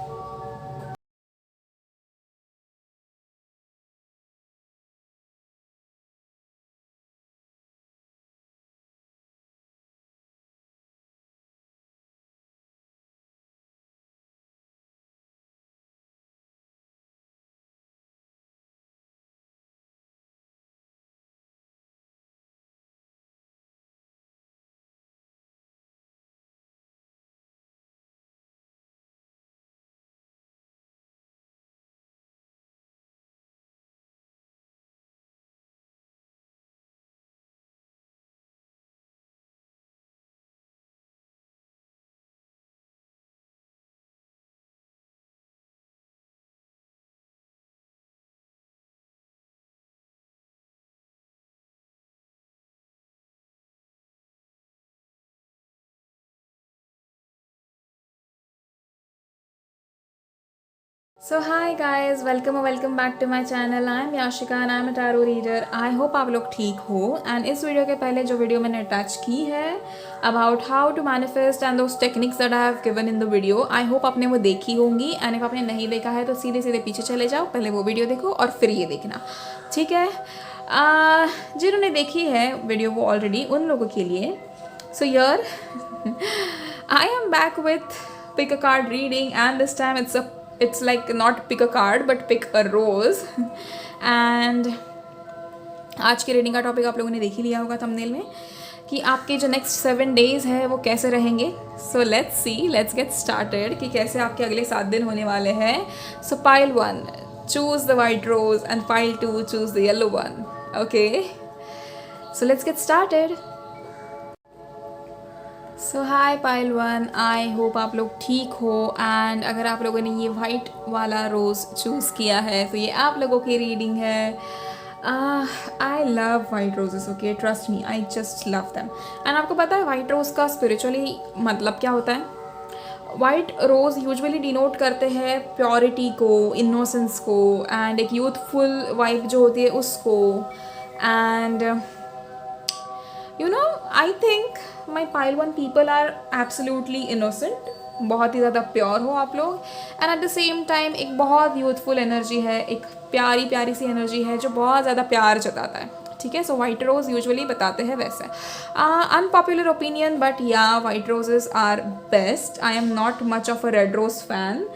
So hi guys, welcome back to my channel. I am Yashika and I am a tarot reader. I hope आप लोग ठीक हो। And इस video के पहले जो video मैंने attach की है about how to manifest and those techniques that I have given in the video, I hope आपने वो देखी होंगी। एंड इफ आपने नहीं देखा है तो सीधे सीधे पीछे चले जाओ, पहले वो वीडियो देखो और फिर ये देखना, ठीक है। जिन्होंने देखी है वीडियो वो ऑलरेडी, उन लोगों के लिए so yeah I am back with pick a card reading, and this time it's like not pick a card but pick a rose and आज की रीडिंग का टॉपिक आप लोगों ने देख ही लिया होगा थंबनेल में कि आपके जो नेक्स्ट 7 डेज है वो कैसे रहेंगे। सो लेट्स गेट स्टार्टेड कि कैसे आपके अगले 7 दिन होने वाले हैं। So pile 1 choose the white rose and pile 2 choose the yellow one. Okay, so let's get started. So hi pile 1, I hope आप लोग ठीक हो। एंड अगर आप लोगों ने ये वाइट वाला रोज़ चूज़ किया है तो ये आप लोगों की रीडिंग है। I love white roses, okay, trust me, I just love them. And आपको पता है वाइट रोज़ का स्पिरिचुअली मतलब क्या होता है? वाइट रोज़ यूजुअली डिनोट करते हैं प्योरिटी को, इनोसेंस को, एंड एक यूथफुल वाइब जो होती है उसको। And you know, I think my pile 1 people are absolutely innocent, बहुत ही ज़्यादा प्योर हो आप लोग। And at the same time एक बहुत यूथफुल एनर्जी है, एक प्यारी प्यारी सी एनर्जी है जो बहुत ज़्यादा प्यार जताता है, ठीक है। सो वाइट रोज़ यूजुअली बताते हैं वैसे। Unpopular opinion, but yeah white roses are best. I am not much of a red rose fan,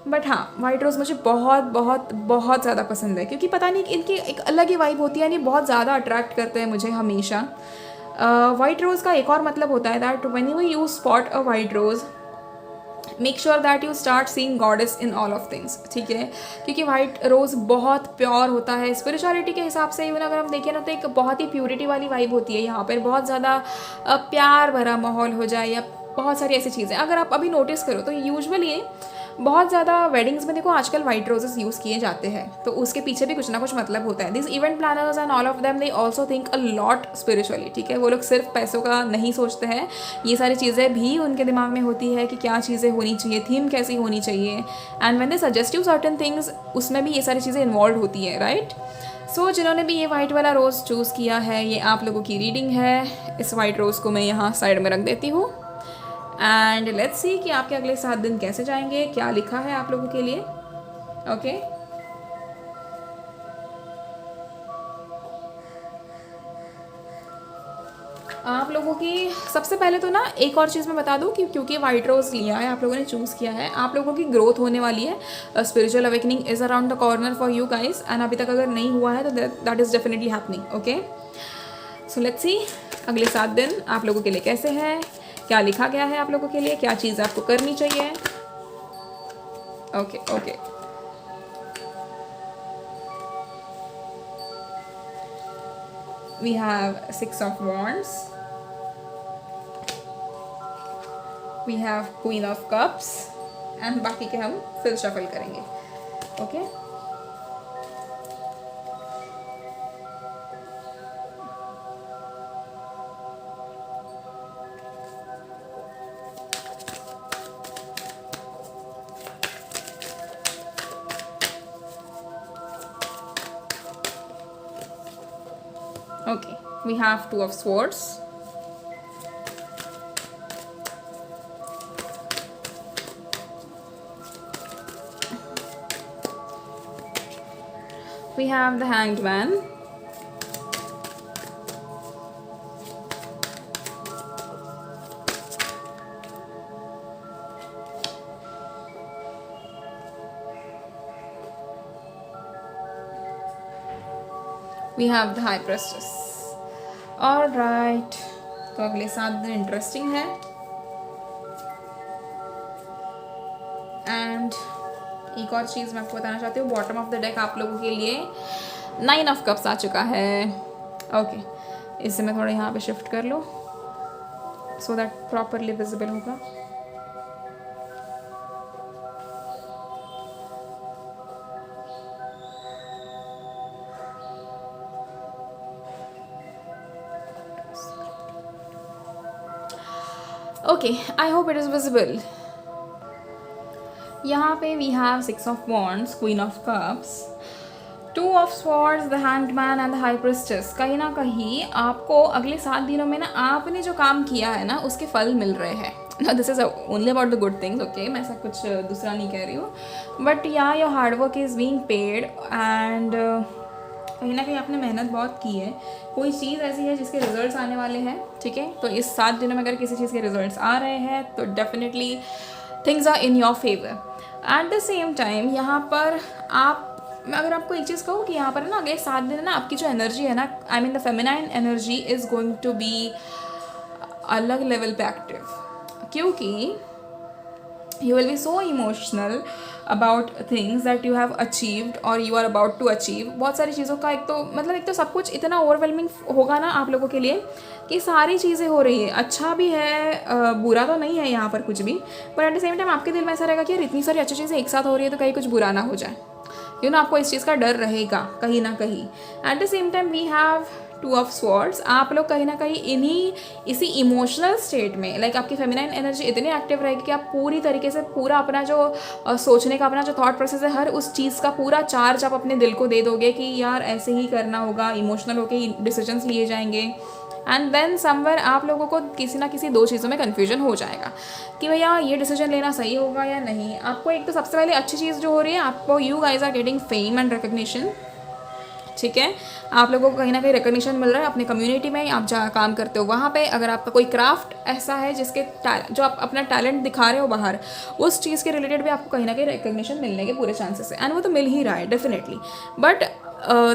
but हाँ, वाइट रोज़ मुझे बहुत बहुत बहुत ज़्यादा पसंद है क्योंकि पता नहीं इनकी एक अलग ही वाइब होती है, यानी बहुत ज़्यादा अट्रैक्ट करते हैं मुझे हमेशा। वाइट रोज़ का एक और मतलब होता है that when you spot a white rose, make sure that you start seeing goddess in all of things, ठीक है। क्योंकि वाइट रोज़ बहुत प्योर होता है स्पिरिचुअलिटी के हिसाब से। इवन अगर हम देखें ना तो एक बहुत ही प्योरिटी वाली वाइब होती है यहाँ पर, बहुत ज़्यादा प्यार भरा माहौल हो जाए या बहुत सारी ऐसी चीज़ें अगर आप अभी नोटिस करो तो यूजुअली बहुत ज़्यादा वेडिंग्स में देखो आजकल वाइट रोजेस यूज़ किए जाते हैं, तो उसके पीछे भी कुछ ना कुछ मतलब होता है। This event planners and all of them they also think a lot spiritually, ठीक है। वो लोग सिर्फ पैसों का नहीं सोचते हैं, ये सारी चीज़ें भी उनके दिमाग में होती है कि क्या चीज़ें होनी चाहिए, थीम कैसी होनी चाहिए। And when they suggest you certain things, उसमें भी ये सारी चीज़ें इन्वॉल्व होती है, राइट। सो जिन्होंने भी ये वाइट वाला रोज़ चूज़ किया है, ये आप लोगों की रीडिंग है। इस वाइट रोज़ को मैं यहाँ साइड में रख देती हूँ एंड लेट्स सी कि आपके अगले 7 दिन कैसे जाएंगे, क्या लिखा है आप लोगों के लिए। ओके, आप लोगों की सबसे पहले तो ना एक और चीज़ मैं बता दूं कि क्योंकि वाइट रोज़ लिया है, आप लोगों ने चूज़ किया है, आप लोगों की ग्रोथ होने वाली है। Spiritual awakening is around the corner for you guys, and अभी तक अगर नहीं हुआ है तो that is definitely happening. Okay, so let's see अगले 7 दिन आप लोगों के लिए कैसे हैं, क्या लिखा गया है आप लोगों के लिए, क्या चीज़ आपको करनी चाहिए। Okay, we have 6 of wands, we have queen of cups, and बाकी के हम फिर शफल करेंगे। Okay, okay, we have 2 of swords, we have the hanged man, we have the high priestess। All right, तो अगले 7 दिन इंटरेस्टिंग है। And एक और चीज़ मैं आपको बताना चाहती हूँ, बॉटम ऑफ द डेक आप लोगों के लिए 9 ऑफ कप्स आ चुका है। ओके, इससे मैं थोड़ा यहाँ पे शिफ्ट कर लूँ सो दैट प्रॉपरली विजिबल होगा। Okay, I hope it is visible. यहाँ पे we have 6 of Wands, Queen of Cups, 2 of Swords, the Hanged Man and the high priestess. कहीं ना कहीं आपको अगले 7 दिनों में ना आपने जो काम किया है ना उसके फल मिल रहे हैं। ना this is only about the good things, okay, मैं ऐसा कुछ दूसरा नहीं कह रही हूँ, बट या your hard work is being paid and कहीं ना कहीं आपने मेहनत बहुत की है। कोई चीज़ ऐसी है जिसके रिजल्ट्स आने वाले हैं, ठीक है। तो इस 7 दिनों में अगर किसी चीज़ के रिजल्ट्स आ रहे हैं तो definitely things are in your favour. At the same time यहाँ पर आप, मैं अगर आपको एक चीज़ कहूँ कि यहाँ पर ना अगले 7 दिन ना आपकी जो एनर्जी है ना, I mean the feminine energy is going to be अलग लेवल पे एक्टिव, क्योंकि you will be so emotional about things that you have achieved or you are about to achieve। बहुत सारी चीज़ों का एक तो मतलब एक तो सब कुछ इतना ओवरवेलमिंग होगा ना आप लोगों के लिए कि सारी चीज़ें हो रही है, अच्छा भी है, बुरा तो नहीं है यहाँ पर कुछ भी, पर एट द सेम टाइम आपके दिल में ऐसा रहेगा कि यार इतनी सारी अच्छी चीज़ें एक साथ हो रही है तो कहीं कुछ बुरा ना हो जाए, यू नो, आपको इस चीज़ का डर रहेगा कहीं ना कहीं। At the same time we have 2 of Swords। आप लोग कहीं ना कहीं इसी इमोशनल स्टेट में, लाइक आपकी फेमिनाइन एनर्जी इतनी एक्टिव रहेगी कि आप पूरी तरीके से पूरा अपना जो सोचने का अपना जो थॉट प्रोसेस है, हर उस चीज़ का पूरा चार्ज आप अपने दिल को दे दोगे कि यार ऐसे ही करना होगा, इमोशनल होके डिसीजंस लिए जाएंगे। एंड देन समवेयर आप लोगों को किसी ना किसी 2 चीज़ों में कन्फ्यूजन हो जाएगा कि भैया ये डिसीजन लेना सही होगा या नहीं। आपको एक तो सबसे पहले अच्छी चीज़ जो हो रही है, आपको you guys are getting fame and recognition, ठीक है। आप लोगों को कहीं ना कहीं रिकग्निशन मिल रहा है अपने कम्युनिटी में, आप जहाँ काम करते हो वहाँ पे। अगर आपका कोई क्राफ्ट ऐसा है जिसके जो आप अपना टैलेंट दिखा रहे हो बाहर, उस चीज़ के रिलेटेड भी आपको कहीं ना कहीं रिकग्निशन मिलने के पूरे चांसेस है, एंड वो तो मिल ही रहा है definitely. But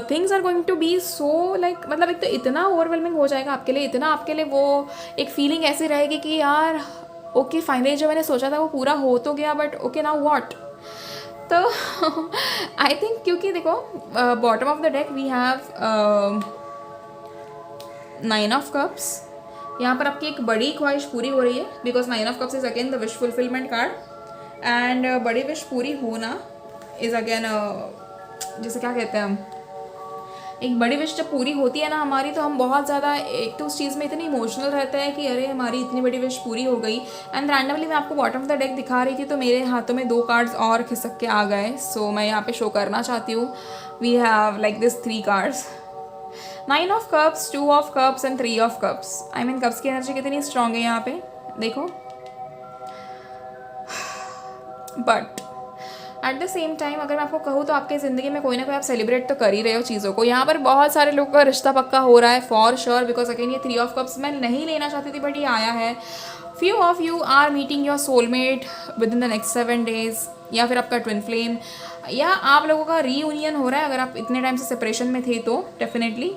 things are going to be so like, मतलब एक तो इतना ओवरवेलमिंग हो जाएगा आपके लिए, इतना आपके लिए वो एक फीलिंग ऐसी रहेगी कि यार ओके फाइनली जो मैंने सोचा था वो पूरा हो तो गया, बट ओके नाउ व्हाट। तो आई थिंक क्योंकि देखो bottom of the deck we have 9 of Cups। यहाँ पर आपकी एक बड़ी ख्वाहिश पूरी हो रही है, because 9 of Cups is again the wish fulfilment card, and बड़ी विश पूरी होना इज़ अगेन जैसे क्या कहते हैं हम, एक बड़ी विश जब पूरी होती है ना हमारी, तो हम बहुत ज़्यादा एक तो उस चीज़ में इतनी इमोशनल रहते हैं कि अरे हमारी इतनी बड़ी विश पूरी हो गई। एंड रैंडमली मैं आपको बॉटम ऑफ द डेक दिखा रही थी तो मेरे हाथों में 2 कार्ड्स और खिसक के आ गए, सो मैं यहाँ पे शो करना चाहती हूँ। We have like this 3 cards, 9 of Cups, 2 of Cups and 3 of Cups। I mean cups की एनर्जी कितनी स्ट्रांग है यहाँ पे देखो। But at the same time अगर मैं आपको कहूँ तो आपकी ज़िंदगी में कोई ना कोई आप सेलिब्रेट तो कर ही रहे हो चीज़ों को। यहाँ पर बहुत सारे लोगों का रिश्ता पक्का हो रहा है फॉर श्योर, बिकॉज अगेन ये 3 of Cups मैं नहीं लेना चाहती थी बट ये आया है। Few of you are meeting your soulmate within the next 7 days, या फिर आपका ट्विन फ्लेम, या आप लोगों का रीयूनियन हो रहा है अगर आप इतने टाइम से सेपरेशन में थे तो डेफिनेटली,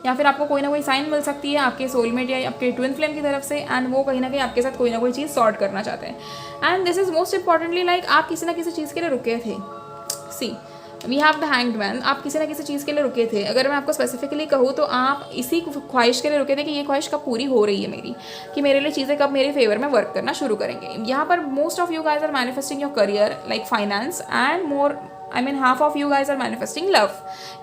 या फिर आपको कोई ना कोई साइन मिल सकती है आपके सोलमेट या आपके ट्विन फ्लेम की तरफ से, एंड वो कहीं ना कहीं आपके साथ कोई ना कोई चीज़ सॉर्ट करना चाहते हैं। And this is most importantly like आप किसी ना किसी चीज़ के लिए रुके थे। See we have the hanged man, आप किसी ना किसी चीज़ के लिए रुके थे। अगर मैं आपको स्पेसिफिकली कहूँ तो आप इसी ख्वाहिश के लिए रुके थे कि ये ख्वाहिश कब पूरी हो रही है मेरी, कि मेरे लिए चीज़ें कब मेरे फेवर में वर्क करना शुरू करेंगे। यहाँ पर most of you guys are manifesting your career like finance, and more I mean half of you guys are manifesting love,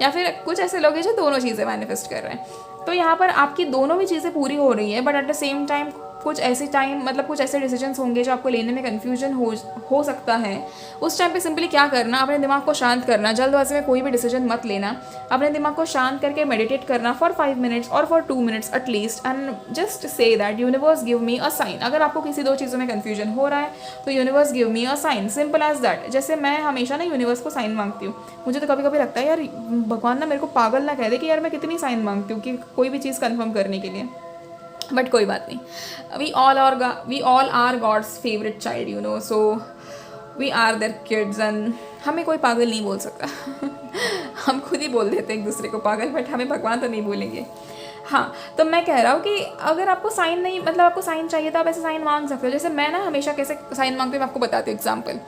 या फिर कुछ ऐसे लोग हैं जो दोनों चीज़ें मैनिफेस्ट कर रहे हैं। तो यहाँ पर आपकी दोनों भी चीज़ें पूरी हो रही है, but at the same time कुछ ऐसे टाइम मतलब कुछ ऐसे डिसीजंस होंगे जो आपको लेने में कन्फ्यूजन हो सकता है। उस टाइम पे सिंपली क्या करना, अपने दिमाग को शांत करना, जल्दबाजी में कोई भी डिसीजन मत लेना, अपने दिमाग को शांत करके मेडिटेट करना फॉर 5 minutes और for 2 minutes at least, and just say that universe give me a sign. अगर आपको किसी 2 चीज़ों में कन्फ्यूजन हो रहा है तो universe give me a sign, simple as that. जैसे मैं हमेशा ना यूनिवर्स को साइन मांगती हूँ, मुझे तो कभी कभी लगता है यार भगवान ना मेरे को पागल ना कह दे कि यार मैं कितनी साइन मांगती हूँ कि कोई भी चीज़ कन्फर्म करने के लिए, बट कोई बात नहीं। We all are god's favourite child, you know, so we are their kids, एंड हमें कोई पागल नहीं बोल सकता हम खुद ही बोल देते हैं एक दूसरे को पागल, बट हमें भगवान तो नहीं बोलेंगे। हाँ, तो मैं कह रहा हूँ कि अगर आपको साइन नहीं, मतलब आपको साइन चाहिए तो आप ऐसे साइन मांग सकते हो। जैसे मैं ना हमेशा कैसे साइन मांगती हूँ मैं आपको बताती हूँ एग्जाम्पल,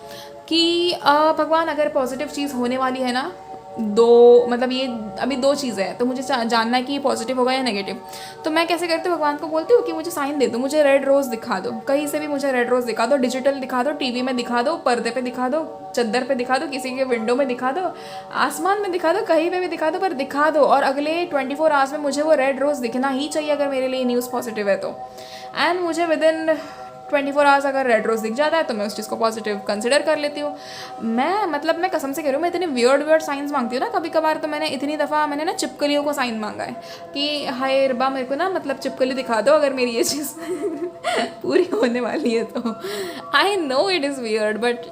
कि भगवान अगर पॉजिटिव चीज़ होने वाली है ना, मतलब ये अभी 2 चीज़ें हैं तो मुझे जानना है कि ये पॉजिटिव होगा या नेगेटिव। तो मैं कैसे करती हूँ, भगवान को बोलती हूँ कि मुझे साइन दे दो, मुझे रेड रोज़ दिखा दो, कहीं से भी मुझे रेड रोज़ दिखा दो, डिजिटल दिखा दो, टीवी में दिखा दो, पर्दे पे दिखा दो, चद्दर पे दिखा दो, किसी के विंडो में दिखा दो, आसमान में दिखा दो, कहीं पे भी दिखा दो, पर दिखा दो। और अगले 24 आवर्स में मुझे वो रेड रोज़ दिखना ही चाहिए अगर मेरे लिए न्यूज़ पॉजिटिव है तो। एंड मुझे विद इन 24 आवर्स अगर रेड रोज दिख जाता है तो मैं उस चीज़ को पॉजिटिव कंसिडर कर लेती हूँ। मैं कसम से कह रही हूँ, मैं इतने वियर्ड साइंस मांगती हूँ ना कभी कभार। तो मैंने इतनी दफ़ा मैंने ना छिपकलियों को साइन मांगा है कि हाय रब्बा मेरे को ना मतलब छिपकली दिखा दो अगर मेरी ये चीज़ पूरी होने वाली है तो। I know it is weird but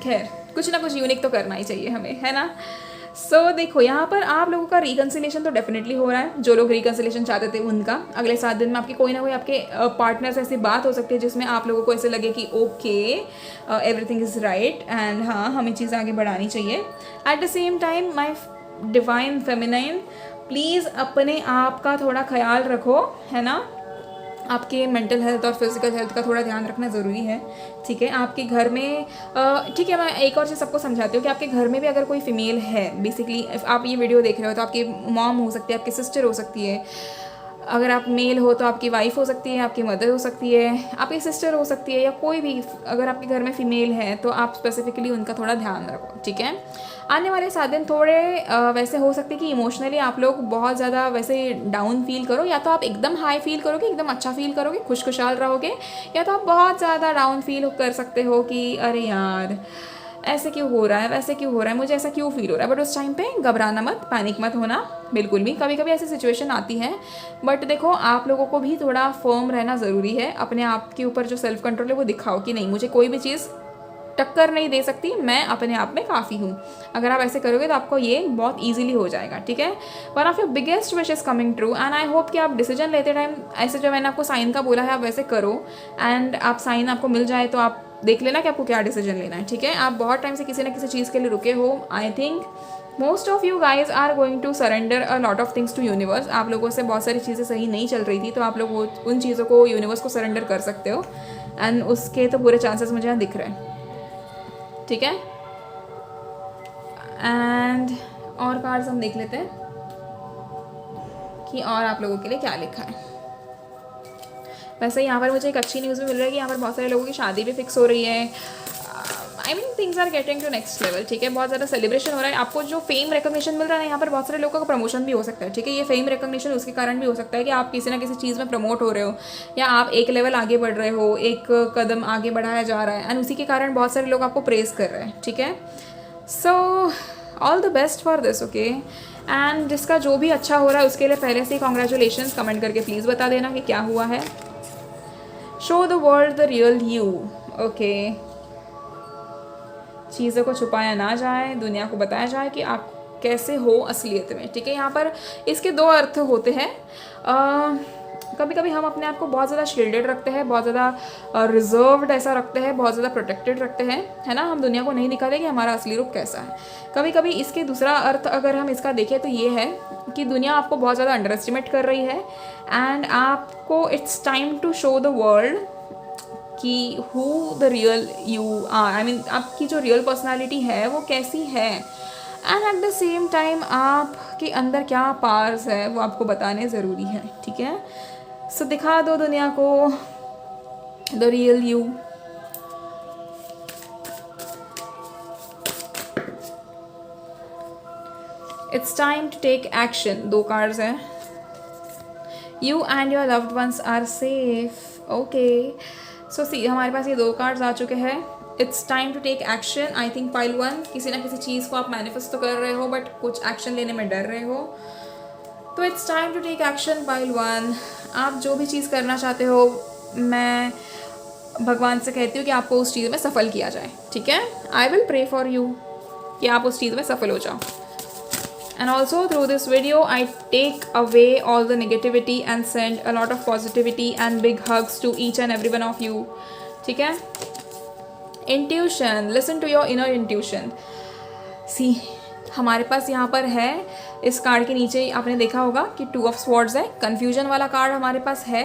खैर कुछ ना कुछ यूनिक तो करना ही चाहिए हमें, है ना। देखो यहाँ पर आप लोगों का रिकन्सिलेशन तो डेफिनेटली हो रहा है। जो लोग रिकन्सिलेशन चाहते थे उनका अगले 7 दिन में आपके कोई ना कोई आपके पार्टनर से ऐसी बात हो सकती है जिसमें आप लोगों को ऐसे लगे कि okay everything is right and हाँ हमें चीज़ें आगे बढ़ानी चाहिए। Eight the same time my divine feminine, please अपने आप का थोड़ा ख्याल रखो, है ना। आपके मेंटल हेल्थ और फिजिकल हेल्थ का थोड़ा ध्यान रखना ज़रूरी है, ठीक है। आपके घर में ठीक है, मैं एक और चीज़ सबको समझाती हूँ कि आपके घर में भी अगर कोई फीमेल है, बेसिकली आप ये वीडियो देख रहे हो तो आपकी मॉम हो सकती है, आपकी सिस्टर हो सकती है। अगर आप मेल हो तो आपकी वाइफ हो सकती है, आपकी मदर हो सकती है, आपकी सिस्टर हो सकती है, या कोई भी अगर आपके घर में फीमेल है तो आप स्पेसिफिकली उनका थोड़ा ध्यान रखो, ठीक है। आने वाले 7 दिन थोड़े वैसे हो सकते हैं कि इमोशनली आप लोग बहुत ज़्यादा वैसे डाउन फील करो, या तो आप एकदम हाई फील करोगे, एकदम अच्छा फील करोगे, खुशखुशाल रहोगे, या तो आप बहुत ज़्यादा डाउन फील कर सकते हो कि अरे यार ऐसे क्यों हो रहा है, वैसे क्यों हो रहा है, मुझे ऐसा क्यों फील हो रहा है। बट उस टाइम पे घबराना मत, पैनिक मत होना बिल्कुल भी। कभी कभी ऐसी सिचुएशन आती है बट देखो आप लोगों को भी थोड़ा फर्म रहना ज़रूरी है। अपने आप के ऊपर जो सेल्फ कंट्रोल है वो दिखाओ कि नहीं मुझे कोई भी चीज़ टक्कर नहीं दे सकती, मैं अपने आप में काफ़ी हूँ। अगर आप ऐसे करोगे तो आपको ये बहुत ईजिली हो जाएगा, ठीक है। One of your biggest wish is coming true and I hope कि आप डिसीजन लेते टाइम ऐसे जो मैंने आपको साइन का बोला है आप वैसे करो एंड आप साइन आपको मिल जाए तो आप देख लेना कि आपको क्या डिसीजन लेना है, ठीक है। आप बहुत टाइम से किसी ना किसी चीज़ के लिए रुके हो। I think most of you guys are going to surrender a lot of things to universe. आप लोगों से बहुत सारी चीज़ें सही नहीं चल रही थी तो आप लोग वो उन चीज़ों को यूनिवर्स को सरेंडर कर सकते हो एंड उसके तो पूरे चांसेस मुझे यहाँ दिख रहे हैं, ठीक है। एंड और कार्ड्स हम देख लेते हैं कि और आप लोगों के लिए क्या लिखा है। वैसे यहाँ पर मुझे एक अच्छी न्यूज़ भी मिल रही है कि यहाँ पर बहुत सारे लोगों की शादी भी फिक्स हो रही है। I mean things are getting to next level, ठीक है। बहुत ज़्यादा सेलिब्रेशन हो रहा है। आपको जो फेम रिकॉग्निशन मिल रहा है यहाँ पर बहुत सारे लोगों का प्रमोशन भी हो सकता है, ठीक है। ये फेम रिकॉग्निशन उसके कारण भी हो सकता है कि आप किसी ना किसी चीज़ में प्रमोट हो रहे हो या आप एक लेवल आगे बढ़ रहे हो, एक कदम आगे बढ़ाया जा रहा है एंड उसी के कारण बहुत सारे लोग आपको प्रेज़ कर रहे हैं, ठीक है। So all the best for this, okay. And जिसका जो भी अच्छा हो रहा है उसके लिए पहले से ही कॉन्ग्रेचुलेशंस कमेंट करके प्लीज़ बता देना कि क्या हुआ है। Show the world the real you, okay. चीज़ों को छुपाया ना जाए, दुनिया को बताया जाए कि आप कैसे हो असलियत में, ठीक है। यहाँ पर इसके 2 अर्थ होते हैं। कभी कभी हम अपने आप को बहुत ज़्यादा शील्डेड रखते हैं, बहुत ज़्यादा रिजर्व्ड ऐसा रखते हैं, बहुत ज़्यादा प्रोटेक्टेड रखते हैं, है ना। हम दुनिया को नहीं दिखाते कि हमारा असली रूप कैसा है। कभी कभी इसके दूसरा अर्थ अगर हम इसका देखें तो ये है कि दुनिया आपको बहुत ज़्यादा अंडर एस्टिमेट कर रही है एंड आपको it's time to show the world कि who the real you are. I mean आपकी जो रियल पर्सनालिटी है वो कैसी है and at the same time आपके अंदर क्या पावर्स है वो आपको बताने ज़रूरी है, ठीक है। सो दिखा दो दुनिया को the real you. It's time to take action. 2 cards हैं। You and your loved ones are safe, okay. So see हमारे पास ये 2 कार्ड्स आ चुके हैं। It's time to take action. I think pile 1 किसी ना किसी चीज़ को आप मैनिफेस्ट तो कर रहे हो बट कुछ एक्शन लेने में डर रहे हो, तो it's time to take action pile 1। आप जो भी चीज़ करना चाहते हो मैं भगवान से कहती हूँ कि आपको उस चीज़ में सफल किया जाए, ठीक है। I will pray for you कि आप उस चीज़ में सफल हो जाओ। And also through this video I take away all the negativity and send a lot of positivity and big hugs to each and every one of you, ठीक है। Intuition, listen to your inner intuition। See हमारे पास यहाँ पर है इस card के नीचे आपने देखा होगा कि 2 of Swords है, कन्फ्यूजन वाला कार्ड हमारे पास है।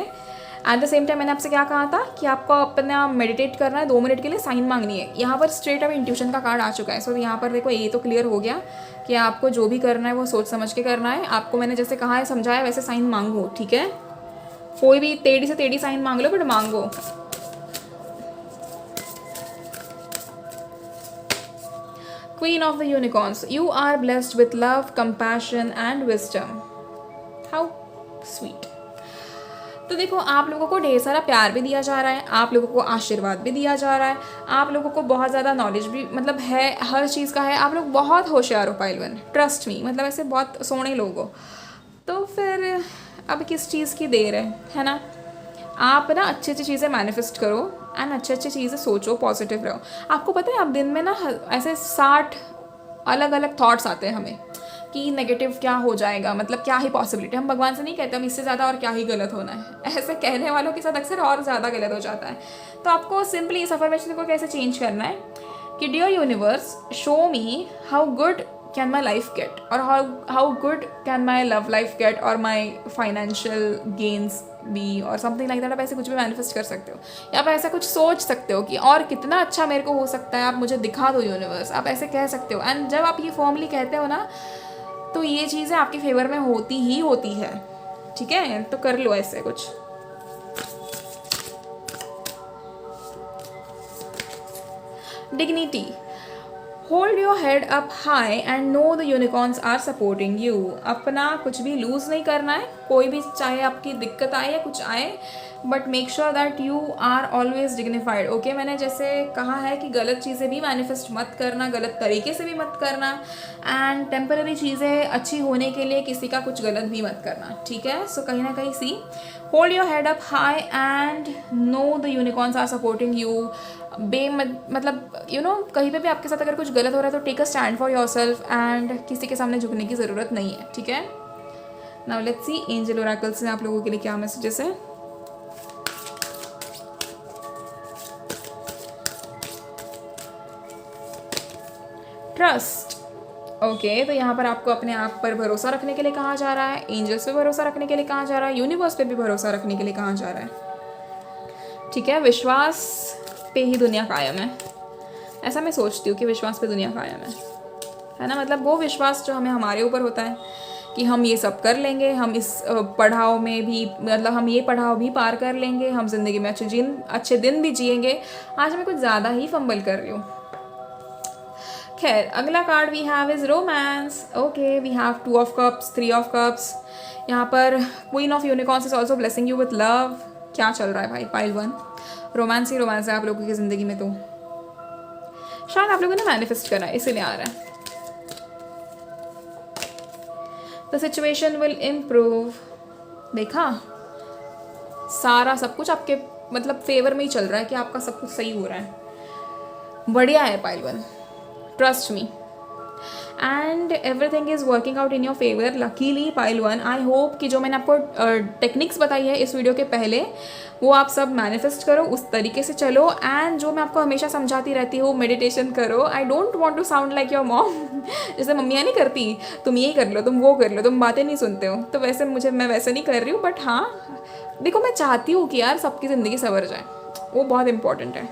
एट द सेम टाइम मैंने आपसे क्या कहा था कि आपको अपना मेडिटेट करना है, 2 मिनट के लिए साइन मांगनी है। यहाँ पर स्ट्रेट अप इंट्यूशन का कार्ड आ चुका है। सो यहाँ पर देखो ये तो क्लियर हो गया कि आपको जो भी करना है वो सोच समझ के करना है। आपको मैंने जैसे कहा है समझाया वैसे साइन मांगो, ठीक है। कोई भी टेढ़ी से टेढ़ी साइन मांग लो बट मांगो। Queen of the Unicorns, you are blessed with love, compassion and wisdom. How sweet. तो देखो, आप लोगों को ढेर सारा प्यार भी दिया जा रहा है, आप लोगों को आशीर्वाद भी दिया जा रहा है, आप लोगों को बहुत ज़्यादा नॉलेज भी मतलब है, हर चीज़ का है। आप लोग बहुत होशियार हो पाइल वन, ट्रस्ट मी, मतलब ऐसे बहुत सोने लोग हो। तो फिर अब किस चीज़ की देर है ना? आप ना अच्छी अच्छी चीज़ें मैनिफेस्ट करो एंड अच्छी अच्छी चीज़ें सोचो, पॉजिटिव रहो। आपको पता है, आप दिन में ना ऐसे 60 अलग अलग थॉट्स आते हैं हमें कि नेगेटिव क्या हो जाएगा, मतलब क्या ही पॉसिबिलिटी। हम भगवान से नहीं कहते हम इससे ज़्यादा और क्या ही गलत होना है, ऐसे कहने वालों के साथ अक्सर और ज़्यादा गलत हो जाता है। तो आपको सिंपली इस अफर्मेशन को कैसे चेंज करना है कि dear universe, show me how good can my life get, और how good can my love life get, और माई फाइनेंशियल गेन्स बी, और समथिंग लाइक दैट। आप ऐसे कुछ भी मैनिफेस्ट कर सकते हो, या आप ऐसा कुछ सोच सकते हो कि और कितना अच्छा मेरे को हो सकता है, आप मुझे दिखा दो यूनिवर्स, आप ऐसे कह सकते हो। एंड जब आप ये फॉर्मली कहते हो ना, तो ये चीज़ें आपके फेवर में होती ही होती है, ठीक है? तो कर लो ऐसे कुछ। Dignity, hold your head up high and know the unicorns are supporting you. अपना कुछ भी लूज़ नहीं करना है, कोई भी चाहे आपकी दिक्कत आए या कुछ आए, but make sure that you are always dignified. Okay, मैंने जैसे कहा है कि गलत चीज़ें भी मैनिफेस्ट मत करना, गलत तरीके से भी मत करना, एंड टेम्पररी चीज़ें अच्छी होने के लिए किसी का कुछ गलत भी मत करना, ठीक है? सो कहीं ना कहीं see hold your head up high and know the unicorns are supporting you. मतलब यू नो, कहीं पे भी आपके साथ अगर कुछ गलत हो रहा है तो take a stand for yourself, and किसी के सामने झुकने की ज़रूरत नहीं है, ठीक है? Now let's see angel oracles से आप लोगों के लिए क्या मैसेजेस है। ट्रस्ट, ओके, तो यहाँ पर आपको अपने आप पर भरोसा रखने के लिए कहा जा रहा है, एंजल्स पे भरोसा रखने के लिए कहा जा रहा है, यूनिवर्स पे भी भरोसा रखने के लिए कहा जा रहा है, ठीक है? विश्वास पे ही दुनिया कायम है, ऐसा मैं सोचती हूँ कि विश्वास पे दुनिया कायम है ना? मतलब वो विश्वास जो हमें हमारे ऊपर होता है कि हम ये सब कर लेंगे, हम इस पड़ाव में भी, मतलब हम ये पड़ाव भी पार कर लेंगे, हम जिंदगी में अच्छे दिन भी जिएंगे। आज मैं कुछ ज़्यादा ही फंबल कर रही हूँ। खैर, अगला card we have is romance. Okay, we have 2 of cups, 3 of cups. यहाँ पर queen of unicorns is also blessing you with love. क्या चल रहा है भाई? पाइल वन, रोमांस ही रोमांस है आप लोगों की ज़िंदगी में। तो शायद आप लोगों ने मैनिफेस्ट करा है, इसीलिए आ रहा है। The situation will improve. देखा, सारा सब कुछ आपके मतलब फेवर में ही चल रहा है कि आपका सब कुछ सही हो रहा है। बढ़िया है pile one, trust me, and everything is working out in your favour luckily pile one. I hope कि जो मैंने आपको टेक्निक्स बताई है इस वीडियो के पहले, वो आप सब मैनिफेस्ट करो, उस तरीके से चलो। एंड जो मैं आपको हमेशा समझाती रहती हूँ, मेडिटेशन करो। I don't want to sound like your mom, जैसे मम्मियाँ नहीं करती, तुम ये कर लो, तुम वो कर लो, तुम बातें नहीं सुनते हो, तो वैसे मैं वैसे नहीं कर रही हूँ। बट हाँ, देखो, मैं चाहती हूँ कि यार सबकी ज़िंदगी संवर जाए, वो बहुत इंपॉर्टेंट है।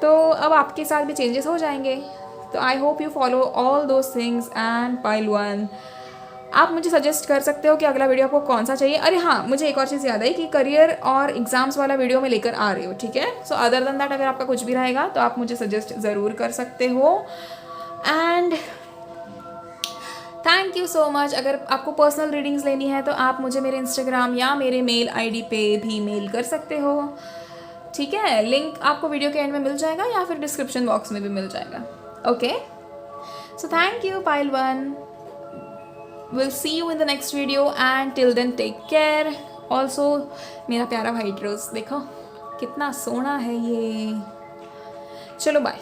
तो अब आपके साथ भी चेंजेस हो जाएंगे। तो I hope you follow all those things. And pile one, आप मुझे सजेस्ट कर सकते हो कि अगला वीडियो आपको कौन सा चाहिए। अरे हाँ, मुझे एक और चीज़ याद आई कि करियर और एग्जाम्स वाला वीडियो मैं लेकर आ रही हूँ, ठीक है? सो अदर देन दैट, अगर आपका कुछ भी रहेगा तो आप मुझे सजेस्ट ज़रूर कर सकते हो। And thank you so much. अगर आपको पर्सनल रीडिंग्स लेनी है तो आप मुझे मेरे इंस्टाग्राम या मेरे मेल आईडी पे भी मेल कर सकते हो, ठीक है? लिंक आपको वीडियो के एंड में मिल जाएगा या फिर डिस्क्रिप्शन बॉक्स में भी मिल जाएगा। Okay, so thank you pile one, we'll see you in the next video and till then take care. Also मेरा प्यारा वाइट रोज देखो कितना सोना है ये। चलो बाय।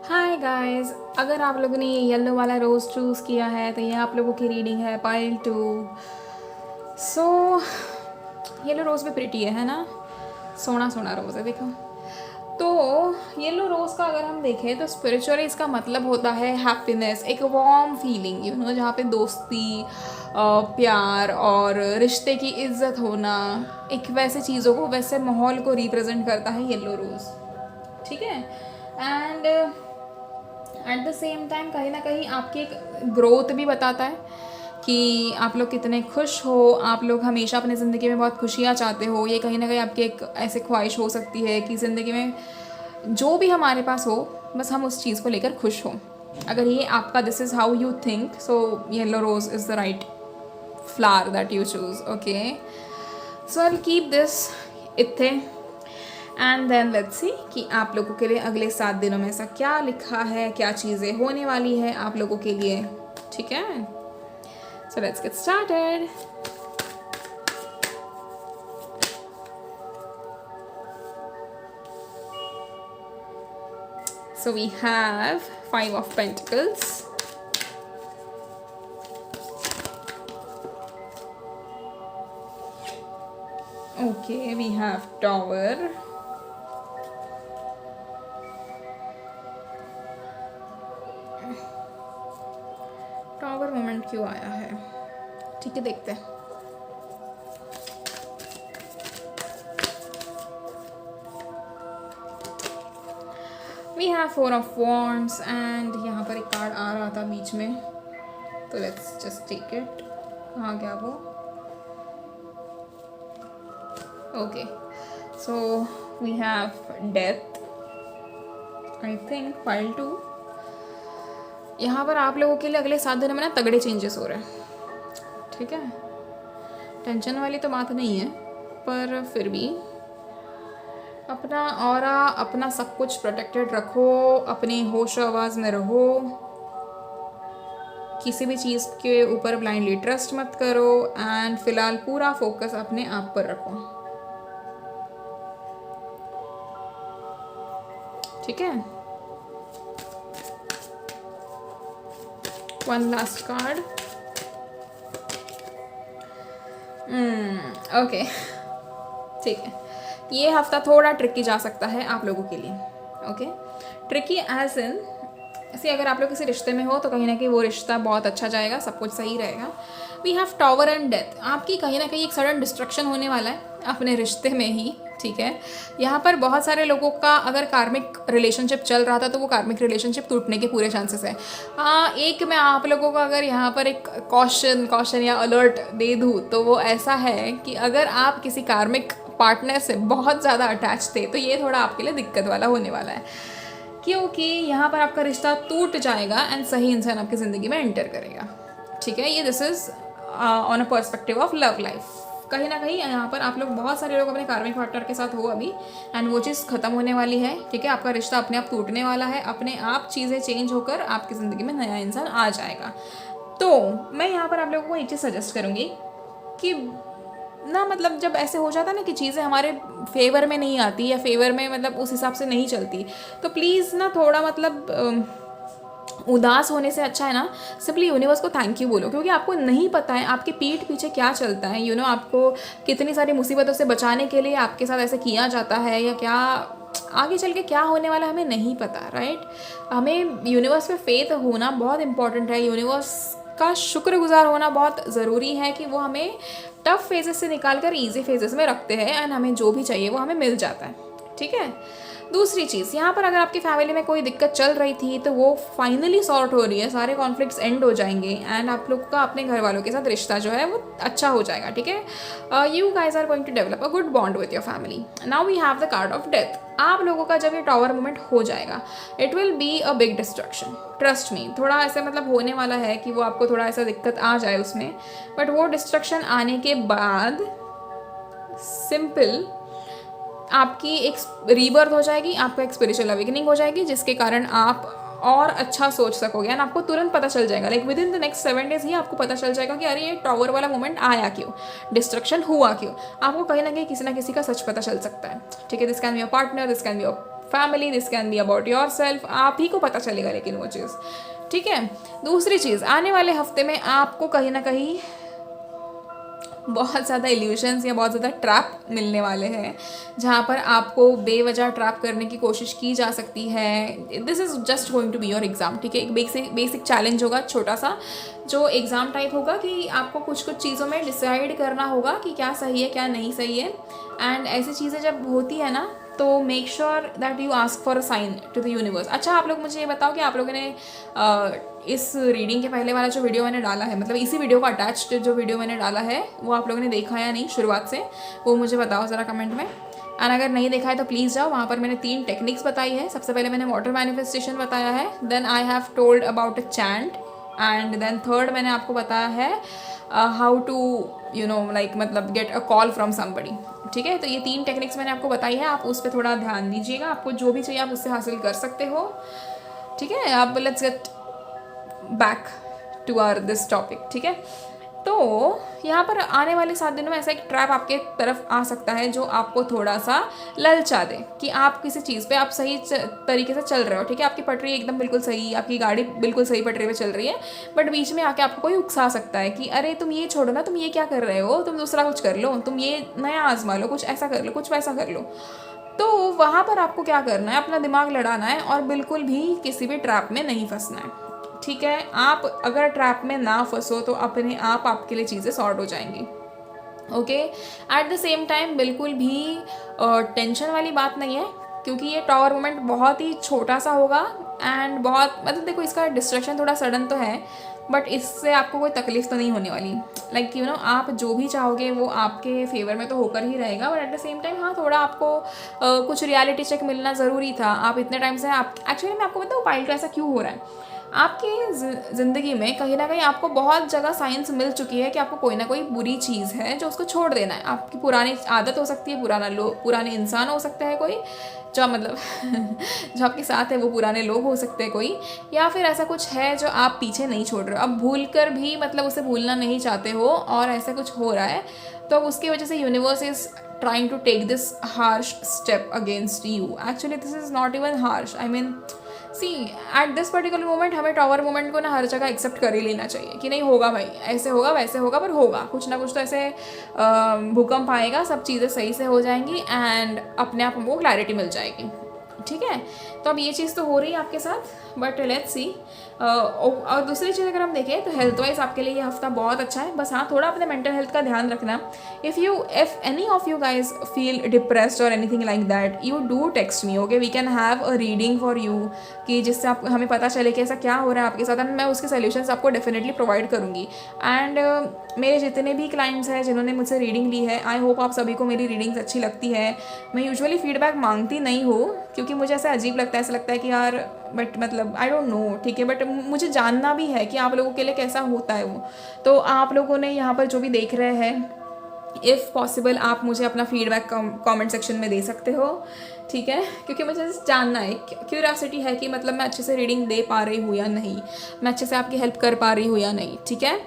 हाय गाइस, अगर आप लोगों ने ये येलो वाला रोज़ चूज़ किया है तो ये आप लोगों की रीडिंग है पाइल 2। सो येलो रोज़ भी प्रिटी है ना? सोना सोना रोज़ है देखो। तो येलो रोज़ का अगर हम देखें तो स्पिरिचुअली इसका मतलब होता है हैप्पीनेस, एक वार्म फीलिंग, यू नो, जहाँ पे दोस्ती, प्यार और रिश्ते की इज्जत होना, एक वैसे चीज़ों को, वैसे माहौल को रिप्रेजेंट करता है येलो रोज़, ठीक है? And at the same time कहीं ना कहीं आपकी एक ग्रोथ भी बताता है कि आप लोग कितने खुश हो, आप लोग हमेशा अपनी ज़िंदगी में बहुत खुशियाँ चाहते हो। ये कहीं ना कहीं आपकी एक ऐसे ख्वाहिश हो सकती है कि ज़िंदगी में जो भी हमारे पास हो, बस हम उस चीज़ को लेकर खुश हों। अगर ये आपका this is how you think, so yellow rose is the right flower that you choose. Okay, so I'll keep this इत्थे एंड देन लेट्स सी कि आप लोगों के लिए अगले 7 दिनों में ऐसा क्या लिखा है, क्या चीज़ें होने वाली है आप लोगों के लिए. ठीक है, सो let's get started. So we have 5 of Pentacles. Okay, we have Tower. Tower moment क्यों आया है? ठीक है, देखते हैं. We have 4 of Wands and यहाँ पर एक कार्ड आ रहा था बीच में, तो let's just take it. कहाँ गया वो? Okay, so we have Death. I think pile 2. यहाँ पर आप लोगों के लिए अगले 7 दिनों में ना तगड़े चेंजेस हो रहे हैं. ठीक है, टेंशन वाली तो बात नहीं है, पर फिर भी अपना ऑरा, अपना सब कुछ प्रोटेक्टेड रखो, अपनी होश आवाज़ में रहो, किसी भी चीज़ के ऊपर ब्लाइंडली ट्रस्ट मत करो एंड फिलहाल पूरा फोकस अपने आप पर रखो. ठीक है, वन लास्ट कार्ड. ओके, ठीक है. ये हफ्ता थोड़ा ट्रिकी जा सकता है आप लोगों के लिए. ओके, ट्रिकी एज इन ऐसे अगर आप लोग किसी रिश्ते में हो तो कहीं ना कहीं वो रिश्ता बहुत अच्छा जाएगा, सब कुछ सही रहेगा. We have tower and death. आपकी कहीं ना कहीं एक सडन डिस्ट्रक्शन होने वाला है अपने रिश्ते में ही. ठीक है, यहाँ पर बहुत सारे लोगों का अगर कार्मिक रिलेशनशिप चल रहा था तो वो कार्मिक रिलेशनशिप टूटने के पूरे चांसेस है. एक मैं आप लोगों को अगर यहाँ पर एक कॉशन या अलर्ट दे दूँ तो वो ऐसा है कि अगर आप किसी कार्मिक पार्टनर से बहुत ज़्यादा अटैच थे तो ये थोड़ा आपके लिए दिक्कत वाला होने वाला है, क्योंकि यहाँ पर आपका रिश्ता टूट जाएगा एंड सही इंसान आपकी ज़िंदगी में एंटर करेगा. ठीक है, ये this is on a perspective of love life. कहीं ना कहीं यहाँ पर आप लोग बहुत सारे लोग अपने कार्मिक पार्टनर के साथ हो अभी एंड वो चीज़ ख़त्म होने वाली है. ठीक है, आपका रिश्ता अपने आप टूटने वाला है, अपने आप चीज़ें चेंज होकर आपकी ज़िंदगी में नया इंसान आ जाएगा. तो मैं यहाँ पर आप लोगों को एक चीज़ सजेस्ट करूँगी कि ना मतलब जब ऐसे हो जाता है ना कि चीज़ें हमारे फेवर में नहीं आती या फेवर में मतलब उस हिसाब से नहीं चलती, तो प्लीज़ ना थोड़ा मतलब उदास होने से अच्छा है ना सिंपली यूनिवर्स को थैंक यू बोलो, क्योंकि आपको नहीं पता है आपके पीठ पीछे क्या चलता है. आपको कितनी सारी मुसीबतों से बचाने के लिए आपके साथ ऐसे किया जाता है या क्या आगे चल के क्या होने वाला हमें नहीं पता. राइट, हमें यूनिवर्स पे फेथ होना बहुत इंपॉर्टेंट है. यूनिवर्स का शुक्रगुजार होना बहुत ज़रूरी है कि वो हमें टफ फेजेस से निकाल कर ईजी फेजेस में रखते हैं एंड हमें जो भी चाहिए वो हमें मिल जाता है. ठीक है, दूसरी चीज़ यहाँ पर अगर आपकी फैमिली में कोई दिक्कत चल रही थी तो वो फाइनली सॉर्ट हो रही है, सारे कॉन्फ्लिक्ट्स एंड हो जाएंगे एंड आप लोग का अपने घर वालों के साथ रिश्ता जो है वो अच्छा हो जाएगा. ठीक है, you guys are going to develop a good bond with your family. Now we have the card of death. आप लोगों का जब ये टॉवर मोमेंट हो जाएगा it will be a big destruction. Trust me, थोड़ा ऐसे मतलब होने वाला है कि वो आपको थोड़ा ऐसा दिक्कत आ जाए उसमें, बट वो डिस्ट्रक्शन आने के बाद सिंपल आपकी एक रीबर्थ हो जाएगी, आपका एक स्पिरिचुअल अवेकनिंग हो जाएगी, जिसके कारण आप और अच्छा सोच सकोगे एंड आपको तुरंत पता चल जाएगा, like with in the next 7 days ही आपको पता चल जाएगा कि अरे ये टॉवर वाला मोमेंट आया क्यों, डिस्ट्रक्शन हुआ क्यों. आपको कहीं ना कहीं किसी ना किसी का सच पता चल सकता है. ठीक है, this can be your partner, this can be your family, this can be about your self. आप ही को पता चलेगा लेकिन वो चीज़. ठीक है, दूसरी चीज़, आने वाले हफ्ते में आपको कहीं ना कहीं बहुत ज़्यादा इल्यूशंस या बहुत ज़्यादा ट्रैप मिलने वाले हैं जहाँ पर आपको बेवजह ट्रैप करने की कोशिश की जा सकती है. This is just going to be your exam. ठीक है, एक बेसिक चैलेंज होगा, छोटा सा जो एग्ज़ाम टाइप होगा कि आपको कुछ चीज़ों में डिसाइड करना होगा कि क्या सही है क्या नहीं सही है. एंड ऐसी चीज़ें जब होती है ना तो make sure that you ask for a sign to the universe. अच्छा, आप लोग मुझे ये बताओ कि आप लोगों ने इस रीडिंग के पहले वाला जो वीडियो मैंने डाला है, मतलब इसी वीडियो को अटैच्ड जो वीडियो मैंने डाला है वो आप लोगों ने देखा या नहीं शुरुआत से, वो मुझे बताओ ज़रा कमेंट में. एंड अगर नहीं देखा है तो प्लीज़ जाओ, वहाँ पर मैंने 3 टेक्निक्स बताई है. सबसे पहले मैंने वाटर मैनिफेस्टेशन बताया है, then I have told about a chant and then third मैंने आपको बताया है हाउ टू लाइक मतलब get a call from somebody. ठीक है, तो ये 3 टेक्निक्स मैंने आपको बताई है, आप उस पर थोड़ा ध्यान दीजिएगा, आपको जो भी चाहिए आप उससे हासिल कर सकते हो। ठीक है, अब let's get back to our this topic. ठीक है, तो यहाँ पर आने वाले 7 दिनों में ऐसा एक ट्रैप आपके तरफ आ सकता है जो आपको थोड़ा सा ललचा दे कि आप किसी चीज़ पे आप सही तरीके से चल रहे हो। ठीक है, आपकी पटरी एकदम बिल्कुल सही, आपकी गाड़ी बिल्कुल सही पटरी पे चल रही है, बट बीच में आके आपको कोई उकसा सकता है कि अरे तुम ये छोड़ो ना, तुम ये क्या कर रहे हो, तुम दूसरा कुछ कर लो, तुम ये नया आजमा लो, कुछ ऐसा कर लो, कुछ वैसा कर लो। तो वहाँ पर आपको क्या करना है, अपना दिमाग लड़ाना है और बिल्कुल भी किसी भी ट्रैप में नहीं फंसना है। ठीक है, आप अगर ट्रैप में ना फंसो तो अपने आप आपके लिए चीज़ें सॉर्ट हो जाएंगी। Okay, eight the same time बिल्कुल भी टेंशन वाली बात नहीं है, क्योंकि ये टावर मोमेंट बहुत ही छोटा सा होगा एंड बहुत मतलब देखो इसका डिस्ट्रक्शन थोड़ा सडन तो है, बट इससे आपको कोई तकलीफ तो नहीं होने वाली। लाइक आप जो भी चाहोगे वो आपके फेवर में तो होकर ही रहेगा, but at the same time हाँ थोड़ा आपको कुछ रियलिटी चेक मिलना ज़रूरी था। आप इतने टाइम से आप एक्चुअली मैं आपको बताऊँ पाइल का ऐसा क्यों हो रहा है। आपकी ज़िंदगी में कहीं ना कहीं आपको बहुत जगह साइंस मिल चुकी है कि आपको कोई ना कोई बुरी चीज़ है जो उसको छोड़ देना है। आपकी पुरानी आदत हो सकती है, पुराने इंसान हो सकते हैं कोई, जो मतलब जो आपके साथ है वो पुराने लोग हो सकते हैं कोई, या फिर ऐसा कुछ है जो आप पीछे नहीं छोड़ रहे हो, अब भूल कर भी मतलब उसे भूलना नहीं चाहते हो और ऐसा कुछ हो रहा है, तो उसकी वजह से universe is trying to take this harsh step against you. Actually this is not even harsh, I mean see at this particular moment हमें टावर मोमेंट को ना हर जगह एक्सेप्ट कर ही लेना चाहिए कि नहीं होगा भाई, ऐसे होगा वैसे होगा, पर होगा कुछ ना कुछ तो ऐसे भूकंप आएगा, सब चीज़ें सही से हो जाएंगी एंड अपने आप हमको क्लैरिटी मिल जाएगी। ठीक है, तो अब ये चीज़ तो हो रही है आपके साथ, बट लेट्स सी। और दूसरी चीज़ अगर हम देखें तो हेल्थ वाइज आपके लिए ये हफ्ता बहुत अच्छा है, बस हाँ थोड़ा अपने मेंटल हेल्थ का ध्यान रखना। If any of you guys feel depressed और anything like that, you do text me, okay, we can have a reading for you, कि जिससे आप हमें पता चले कि ऐसा क्या हो रहा है आपके साथ, एंड मैं उसके सोल्यूशंस आपको डेफिनेटली प्रोवाइड करूँगी। एंड मेरे जितने भी क्लाइंट्स हैं जिन्होंने मुझसे रीडिंग ली है, आई होप आप सभी को मेरी रीडिंग्स अच्छी लगती है। मैं यूजुअली फीडबैक मांगती नहीं हूँ क्योंकि मुझे ऐसा अजीब लगता है, ऐसा लगता है कि यार बट मतलब आई डोंट नो, ठीक है, बट मुझे जानना भी है कि आप लोगों के लिए कैसा होता है वो। तो आप लोगों ने यहाँ पर जो भी देख रहे हैं, इफ़ पॉसिबल आप मुझे अपना फीडबैक कमेंट सेक्शन में दे सकते हो। ठीक है, क्योंकि मुझे जानना है, क्यूरियोसिटी है कि मतलब मैं अच्छे से रीडिंग दे पा रही हूँ या नहीं, मैं अच्छे से आपकी हेल्प कर पा रही हूँ या नहीं। ठीक है,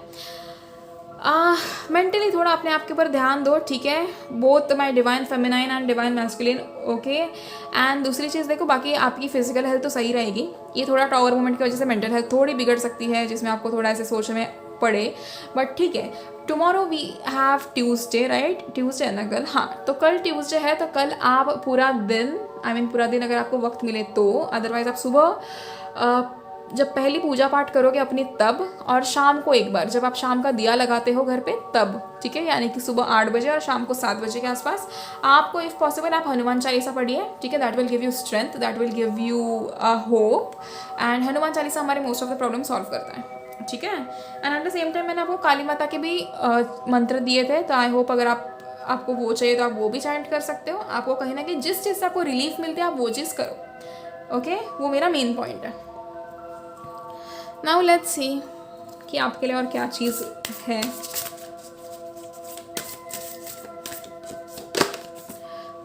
मेंटली थोड़ा अपने आप के ऊपर ध्यान दो। ठीक है, both my divine feminine and divine masculine, okay. And दूसरी चीज़ देखो, बाकी आपकी फिजिकल हेल्थ तो सही रहेगी, ये थोड़ा टावर मोमेंट की वजह से मेंटल हेल्थ थोड़ी बिगड़ सकती है जिसमें आपको थोड़ा ऐसे सोचने में पड़े, बट ठीक है। Tomorrow we have Tuesday, right, Tuesday है ना कल, हाँ, तो कल ट्यूसडे है, तो कल आप पूरा दिन पूरा दिन अगर आपको वक्त मिले तो, अदरवाइज आप सुबह जब पहली पूजा पाठ करोगे अपनी तब, और शाम को एक बार जब आप शाम का दिया लगाते हो घर पे तब, ठीक है, यानी कि सुबह 8 बजे और शाम को 7 बजे के आसपास आपको इफ़ पॉसिबल आप हनुमान चालीसा पढ़िए। ठीक है, that will give you strength, that will give you hope, and Hanuman Chalisa हमारे most of the problem solve करता है। ठीक है, and at the same time मैंने आपको काली माता के भी मंत्र दिए थे, तो आई होप अगर आपको वो चाहिए तो आप वो भी चैंट कर सकते हो। आपको कहीं ना कहीं जिस चीज़ से आपको रिलीफ मिलती है आप वो चीज़ करो, ओके, वो मेरा मेन पॉइंट है। नाउ लेट्स सी कि आपके लिए और क्या चीज़ है।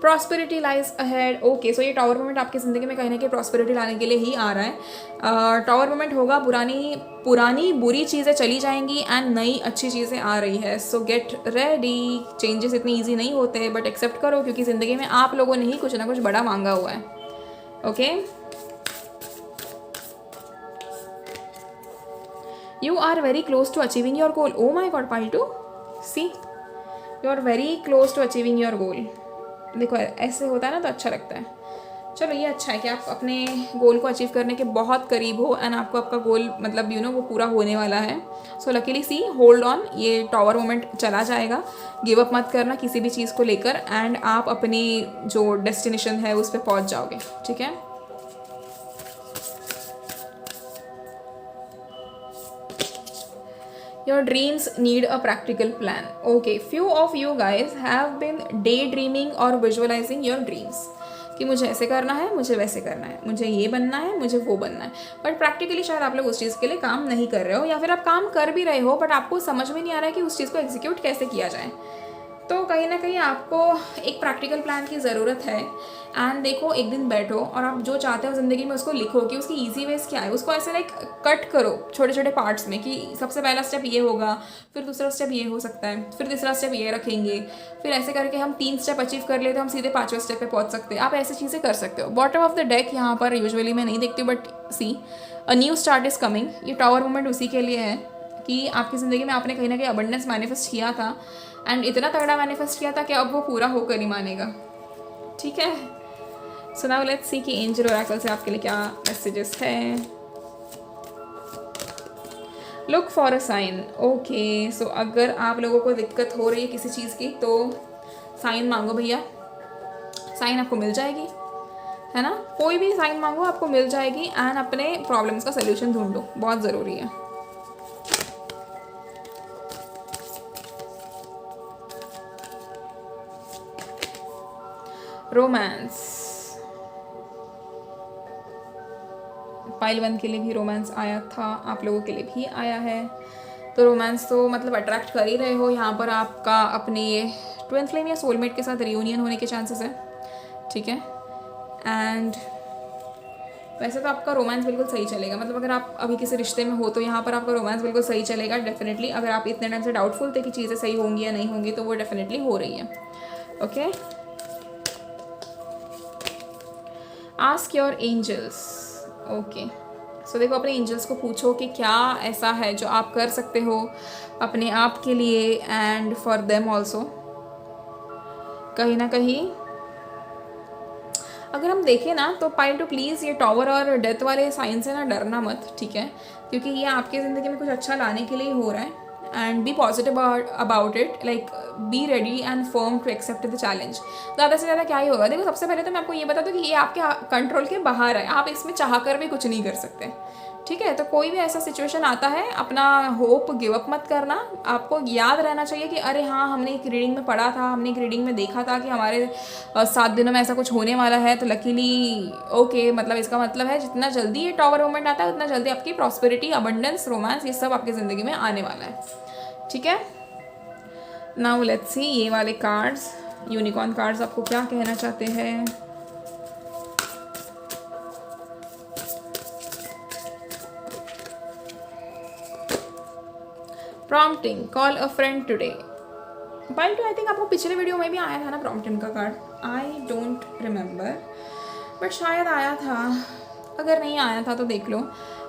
प्रॉस्पेरिटी लाइज अहेड, ओके, सो ये टावर मोमेंट आपकी ज़िंदगी में कहीं ना कहीं प्रॉस्पेरिटी लाने के लिए ही आ रहा है। टावर मोमेंट होगा, पुरानी बुरी चीज़ें चली जाएंगी एंड नई अच्छी चीज़ें आ रही है। सो गेट रेडी, चेंजेस इतनी ईजी नहीं होते, बट एक्सेप्ट करो क्योंकि ज़िंदगी में आप लोगों ने ही कुछ ना कुछ बड़ा मांगा हुआ है, okay. You are very close to achieving your goal. Oh my God, pile 2. See, you are very close to achieving your goal. देखो ऐसे होता है ना तो अच्छा लगता है। चलो ये अच्छा है कि आप अपने गोल को अचीव करने के बहुत करीब हो एंड आपको आपका गोल मतलब वो पूरा होने वाला है। So luckily see, hold on, ये टावर मोमेंट चला जाएगा, गिव अप मत करना किसी भी चीज़ को लेकर, एंड आप अपनी जो डेस्टिनेशन है उस पर पहुँच जाओगे। ठीक है, your dreams need a practical plan. Okay, few of you guys have been daydreaming or visualizing your dreams, कि मुझे ऐसे करना है, मुझे वैसे करना है, मुझे ये बनना है, मुझे वो बनना है, बट प्रैक्टिकली शायद आप लोग उस चीज़ के लिए काम नहीं कर रहे हो, या फिर आप काम कर भी रहे हो बट आपको समझ में नहीं आ रहा है कि उस चीज़ को एग्जीक्यूट कैसे किया जाए। तो कहीं ना कहीं आपको एक प्रैक्टिकल प्लान की ज़रूरत है। एंड देखो, एक दिन बैठो और आप जो चाहते हो ज़िंदगी में उसको लिखो कि उसकी ईजी वेज क्या है। उसको ऐसे लाइक कट करो छोटे छोटे पार्ट्स में कि सबसे पहला स्टेप ये होगा, फिर दूसरा स्टेप ये हो सकता है, फिर तीसरा स्टेप ये रखेंगे, फिर ऐसे करके हम 3 स्टेप अचीव कर लेते, हम सीधे 5वें स्टेप पे पहुंच सकते हैं। आप ऐसी चीज़ें कर सकते हो। बॉटम ऑफ द डेक यहाँ पर यूजुअली मैं नहीं देखती हूँ, but see a new start is coming. ये टावर मोमेंट उसी के लिए है कि आपकी ज़िंदगी में आपने कहीं ना कहीं अबंडेंस मैनिफेस्ट किया था, एंड इतना तगड़ा मैनिफेस्ट किया था कि अब वो पूरा होकर ही मानेगा। ठीक है, सो नाउ लेट्स सी कि एंजल ओरेकल से आपके लिए क्या मैसेजेस है। Look for a sign. Okay, so अगर आप लोगों को दिक्कत हो रही है किसी चीज़ की तो साइन मांगो भैया, साइन आपको मिल जाएगी, है ना। कोई भी साइन मांगो, आपको मिल जाएगी। एंड अपने प्रॉब्लम्स का सोल्यूशन ढूंढो, बहुत ज़रूरी है। रोमांस, पाइल 1 के लिए भी रोमांस आया था, आप लोगों के लिए भी आया है। तो रोमांस तो मतलब अट्रैक्ट कर ही रहे हो। यहाँ पर आपका अपने ये ट्विन फ्लेम या सोलमेट के साथ रियूनियन होने के चांसेस है। ठीक है, एंड वैसे तो आपका रोमांस बिल्कुल सही चलेगा। मतलब अगर आप अभी किसी रिश्ते में हो तो यहाँ पर आपका रोमांस बिल्कुल सही चलेगा डेफिनेटली। अगर आप इतने टाइम से डाउटफुल थे कि चीज़ें सही होंगी या नहीं होंगी, तो वो डेफिनेटली हो रही है। Okay, ask your angels. Okay, so देखो, अपने एंजल्स को पूछो कि क्या ऐसा है जो आप कर सकते हो अपने आप के लिए एंड फॉर देम ऑल्सो। कहीं ना कहीं अगर हम देखें ना तो पाइल 2 प्लीज़ ये टॉवर और डेथ वाले साइन से ना डरना मत, ठीक है, क्योंकि ये आपकी ज़िंदगी में कुछ अच्छा लाने के लिए ही हो रहा है। And be positive about it, like be ready and firm to accept the challenge. ज़्यादा से ज़्यादा क्या ही होगा। देखो, सबसे पहले तो मैं आपको ये बता दूँ कि ये आपके कंट्रोल के बाहर है, आप इसमें चाह कर भी कुछ नहीं कर सकते। ठीक है, तो कोई भी ऐसा सिचुएशन आता है, अपना होप गिव अप मत करना। आपको याद रहना चाहिए कि अरे हाँ, हमने एक रीडिंग में पढ़ा था, हमने एक रीडिंग में देखा था कि हमारे 7 दिनों में ऐसा कुछ होने वाला है। तो लकीली ओके, मतलब इसका मतलब है जितना जल्दी ये टॉवर मोमेंट आता है उतना जल्दी आपकी प्रॉस्पेरिटी, अबंडेंस, रोमांस, ये सब आपकी ज़िंदगी में आने वाला है। ठीक है, नाउ लेट्स सी ये वाले कार्ड्स, यूनिकॉर्न कार्ड्स आपको क्या कहना चाहते हैं। Prompting, call a friend today. Pile 2 I think आपको पिछले वीडियो में भी आया था ना प्रॉम्प्टिंग का card, I don't remember, but शायद आया था। अगर नहीं आया था तो देख लो।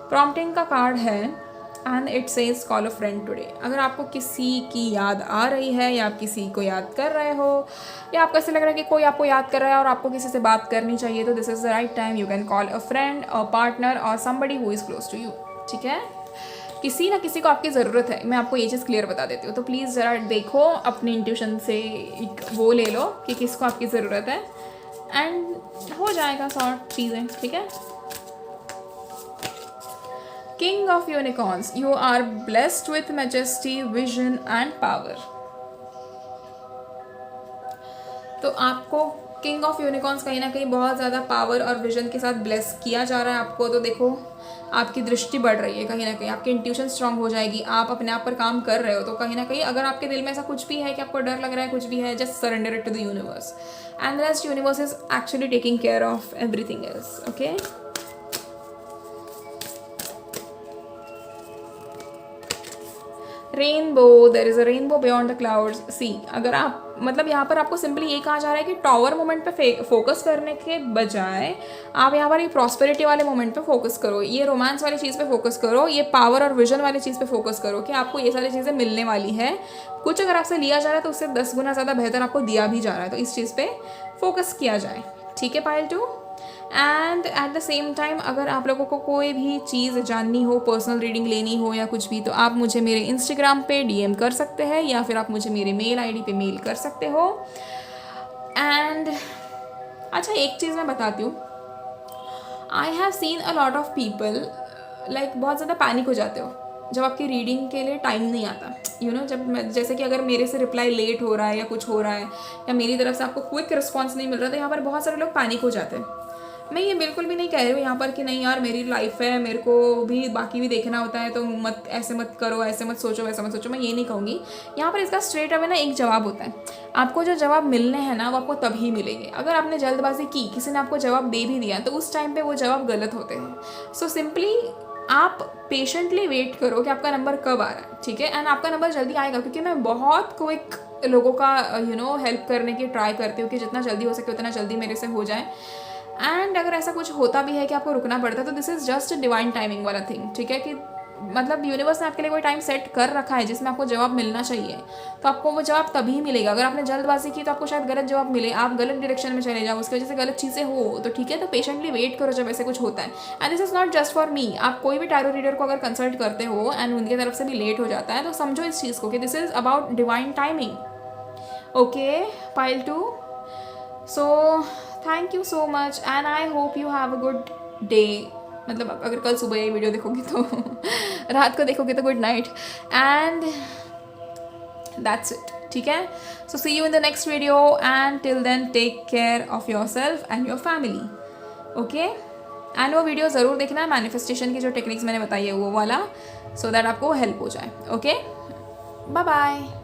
प्रॉम्प्टिंग का कार्ड है and it says call a friend today. अगर आपको किसी की याद आ रही है या आप किसी को याद कर रहे हो, या आपको ऐसे लग रहा है कि कोई आपको याद कर रहा है और आपको किसी से बात करनी चाहिए, तो this is the right time. You can call a friend, a partner और somebody who is close to you. ठीक है, किसी ना किसी को आपकी ज़रूरत है। मैं आपको ये चीज़ क्लियर बता देती हूँ, तो प्लीज़ ज़रा देखो, अपने इंट्यूशन से वो ले लो कि किसको आपकी ज़रूरत है, एंड हो जाएगा सॉर्ट चीज़ें। ठीक है, king of unicorns, you are blessed with majesty, vision and power. तो आपको किंग ऑफ यूनिकॉर्न्स कहीं ना कहीं बहुत ज़्यादा पावर और विजन के साथ ब्लेस किया जा रहा है आपको। तो देखो, आपकी दृष्टि बढ़ रही है, कहीं ना कहीं आपकी इंट्यूशन स्ट्रांग हो जाएगी, आप अपने आप पर काम कर रहे हो। तो कहीं ना कहीं अगर आपके दिल में ऐसा कुछ भी है कि आपको डर लग रहा है, कुछ भी है, just surrender it to the universe, and the rest universe is actually taking care of everything else. Okay, rainbow, there is a rainbow beyond the clouds. See, अगर आप मतलब यहाँ पर आपको सिंपली ये कहा जा रहा है कि टॉवर मोमेंट पे फोकस करने के बजाय आप यहाँ पर ये प्रॉस्पेरिटी वाले मोमेंट पे फोकस करो, ये रोमांस वाली चीज़ पे फोकस करो, ये पावर और विजन वाली चीज़ पे फोकस करो कि आपको ये सारी चीज़ें मिलने वाली है। कुछ अगर आपसे लिया जा रहा है तो उससे 10 गुना ज़्यादा बेहतर आपको दिया भी जा रहा है। तो इस चीज़ पे फोकस किया जाए। ठीक है pile 2, and at the same time अगर आप लोगों को कोई भी चीज़ जाननी हो, पर्सनल रीडिंग लेनी हो या कुछ भी, तो आप मुझे मेरे इंस्टाग्राम पे डीएम कर सकते हैं, या फिर आप मुझे मेरे मेल आईडी पे मेल कर सकते हो। एंड अच्छा, एक चीज़ मैं बताती हूँ, आई have seen a lot of people like बहुत ज़्यादा पैनिक हो जाते हो। जब आपकी रीडिंग के लिए टाइम नहीं आता, जब जैसे कि अगर मेरे से रिप्लाई लेट हो रहा है या कुछ हो रहा है या मेरी तरफ से आपको क्विक रिस्पॉन्स नहीं मिल रहा, तो यहाँ पर बहुत सारे लोग पैनिक हो जाते हैं। मैं ये बिल्कुल भी नहीं कह रही हूँ यहाँ पर कि नहीं यार मेरी लाइफ है, मेरे को भी बाकी भी देखना होता है, तो मत ऐसे मत करो, ऐसे मत सोचो, वैसे मत सोचो, मैं ये नहीं कहूँगी। यहाँ पर इसका स्ट्रेट अवे ना एक जवाब होता है। आपको जो जवाब मिलने हैं ना वो आपको तभी मिलेंगे। अगर आपने जल्दबाजी की, किसी ने आपको जवाब दे भी दिया, तो उस टाइम पर वो जवाब गलत होते हैं। सो सिंपली आप पेशेंटली वेट करो कि आपका नंबर कब आ रहा है, ठीक है। एंड आपका नंबर जल्दी आएगा, क्योंकि मैं बहुत क्विक लोगों का हेल्प करने की ट्राई करती हूँ कि जितना जल्दी हो सके उतना जल्दी मेरे से हो जाए। एंड अगर ऐसा कुछ होता भी है कि आपको रुकना पड़ता है, तो this is just divine timing वाला थिंग, ठीक है। कि मतलब यूनिवर्स ने आपके लिए कोई टाइम सेट कर रखा है जिसमें आपको जवाब मिलना चाहिए, तो आपको वो जवाब तभी मिलेगा। अगर आपने जल्दबाजी की तो आपको शायद गलत जवाब मिले, आप गलत डायरेक्शन में चले जाओ, उसकी वजह से गलत चीज़ें हो, तो ठीक है, तो पेशेंटली वेट करो जब ऐसे कुछ होता है। And this is not just for me. आप कोई भी टैरो रीडर को अगर कंसल्ट करते हो एंड उनकी तरफ से भी लेट हो जाता है, तो समझो इस चीज़ को कि this is about divine timing. Okay pile 2, so thank you so much and I hope you have a good day. मतलब अगर कल सुबह ये वीडियो देखोगे तो रात को देखोगे तो good night, and that's it, ठीक है। So see you in the next video and till then take care of yourself and your family, okay. And वो वीडियो ज़रूर देखना, मैनिफेस्टेशन की जो टेक्निक्स मैंने बताई है वो वाला, सो दैट आपको हेल्प हो जाए, ओके। Bye bye.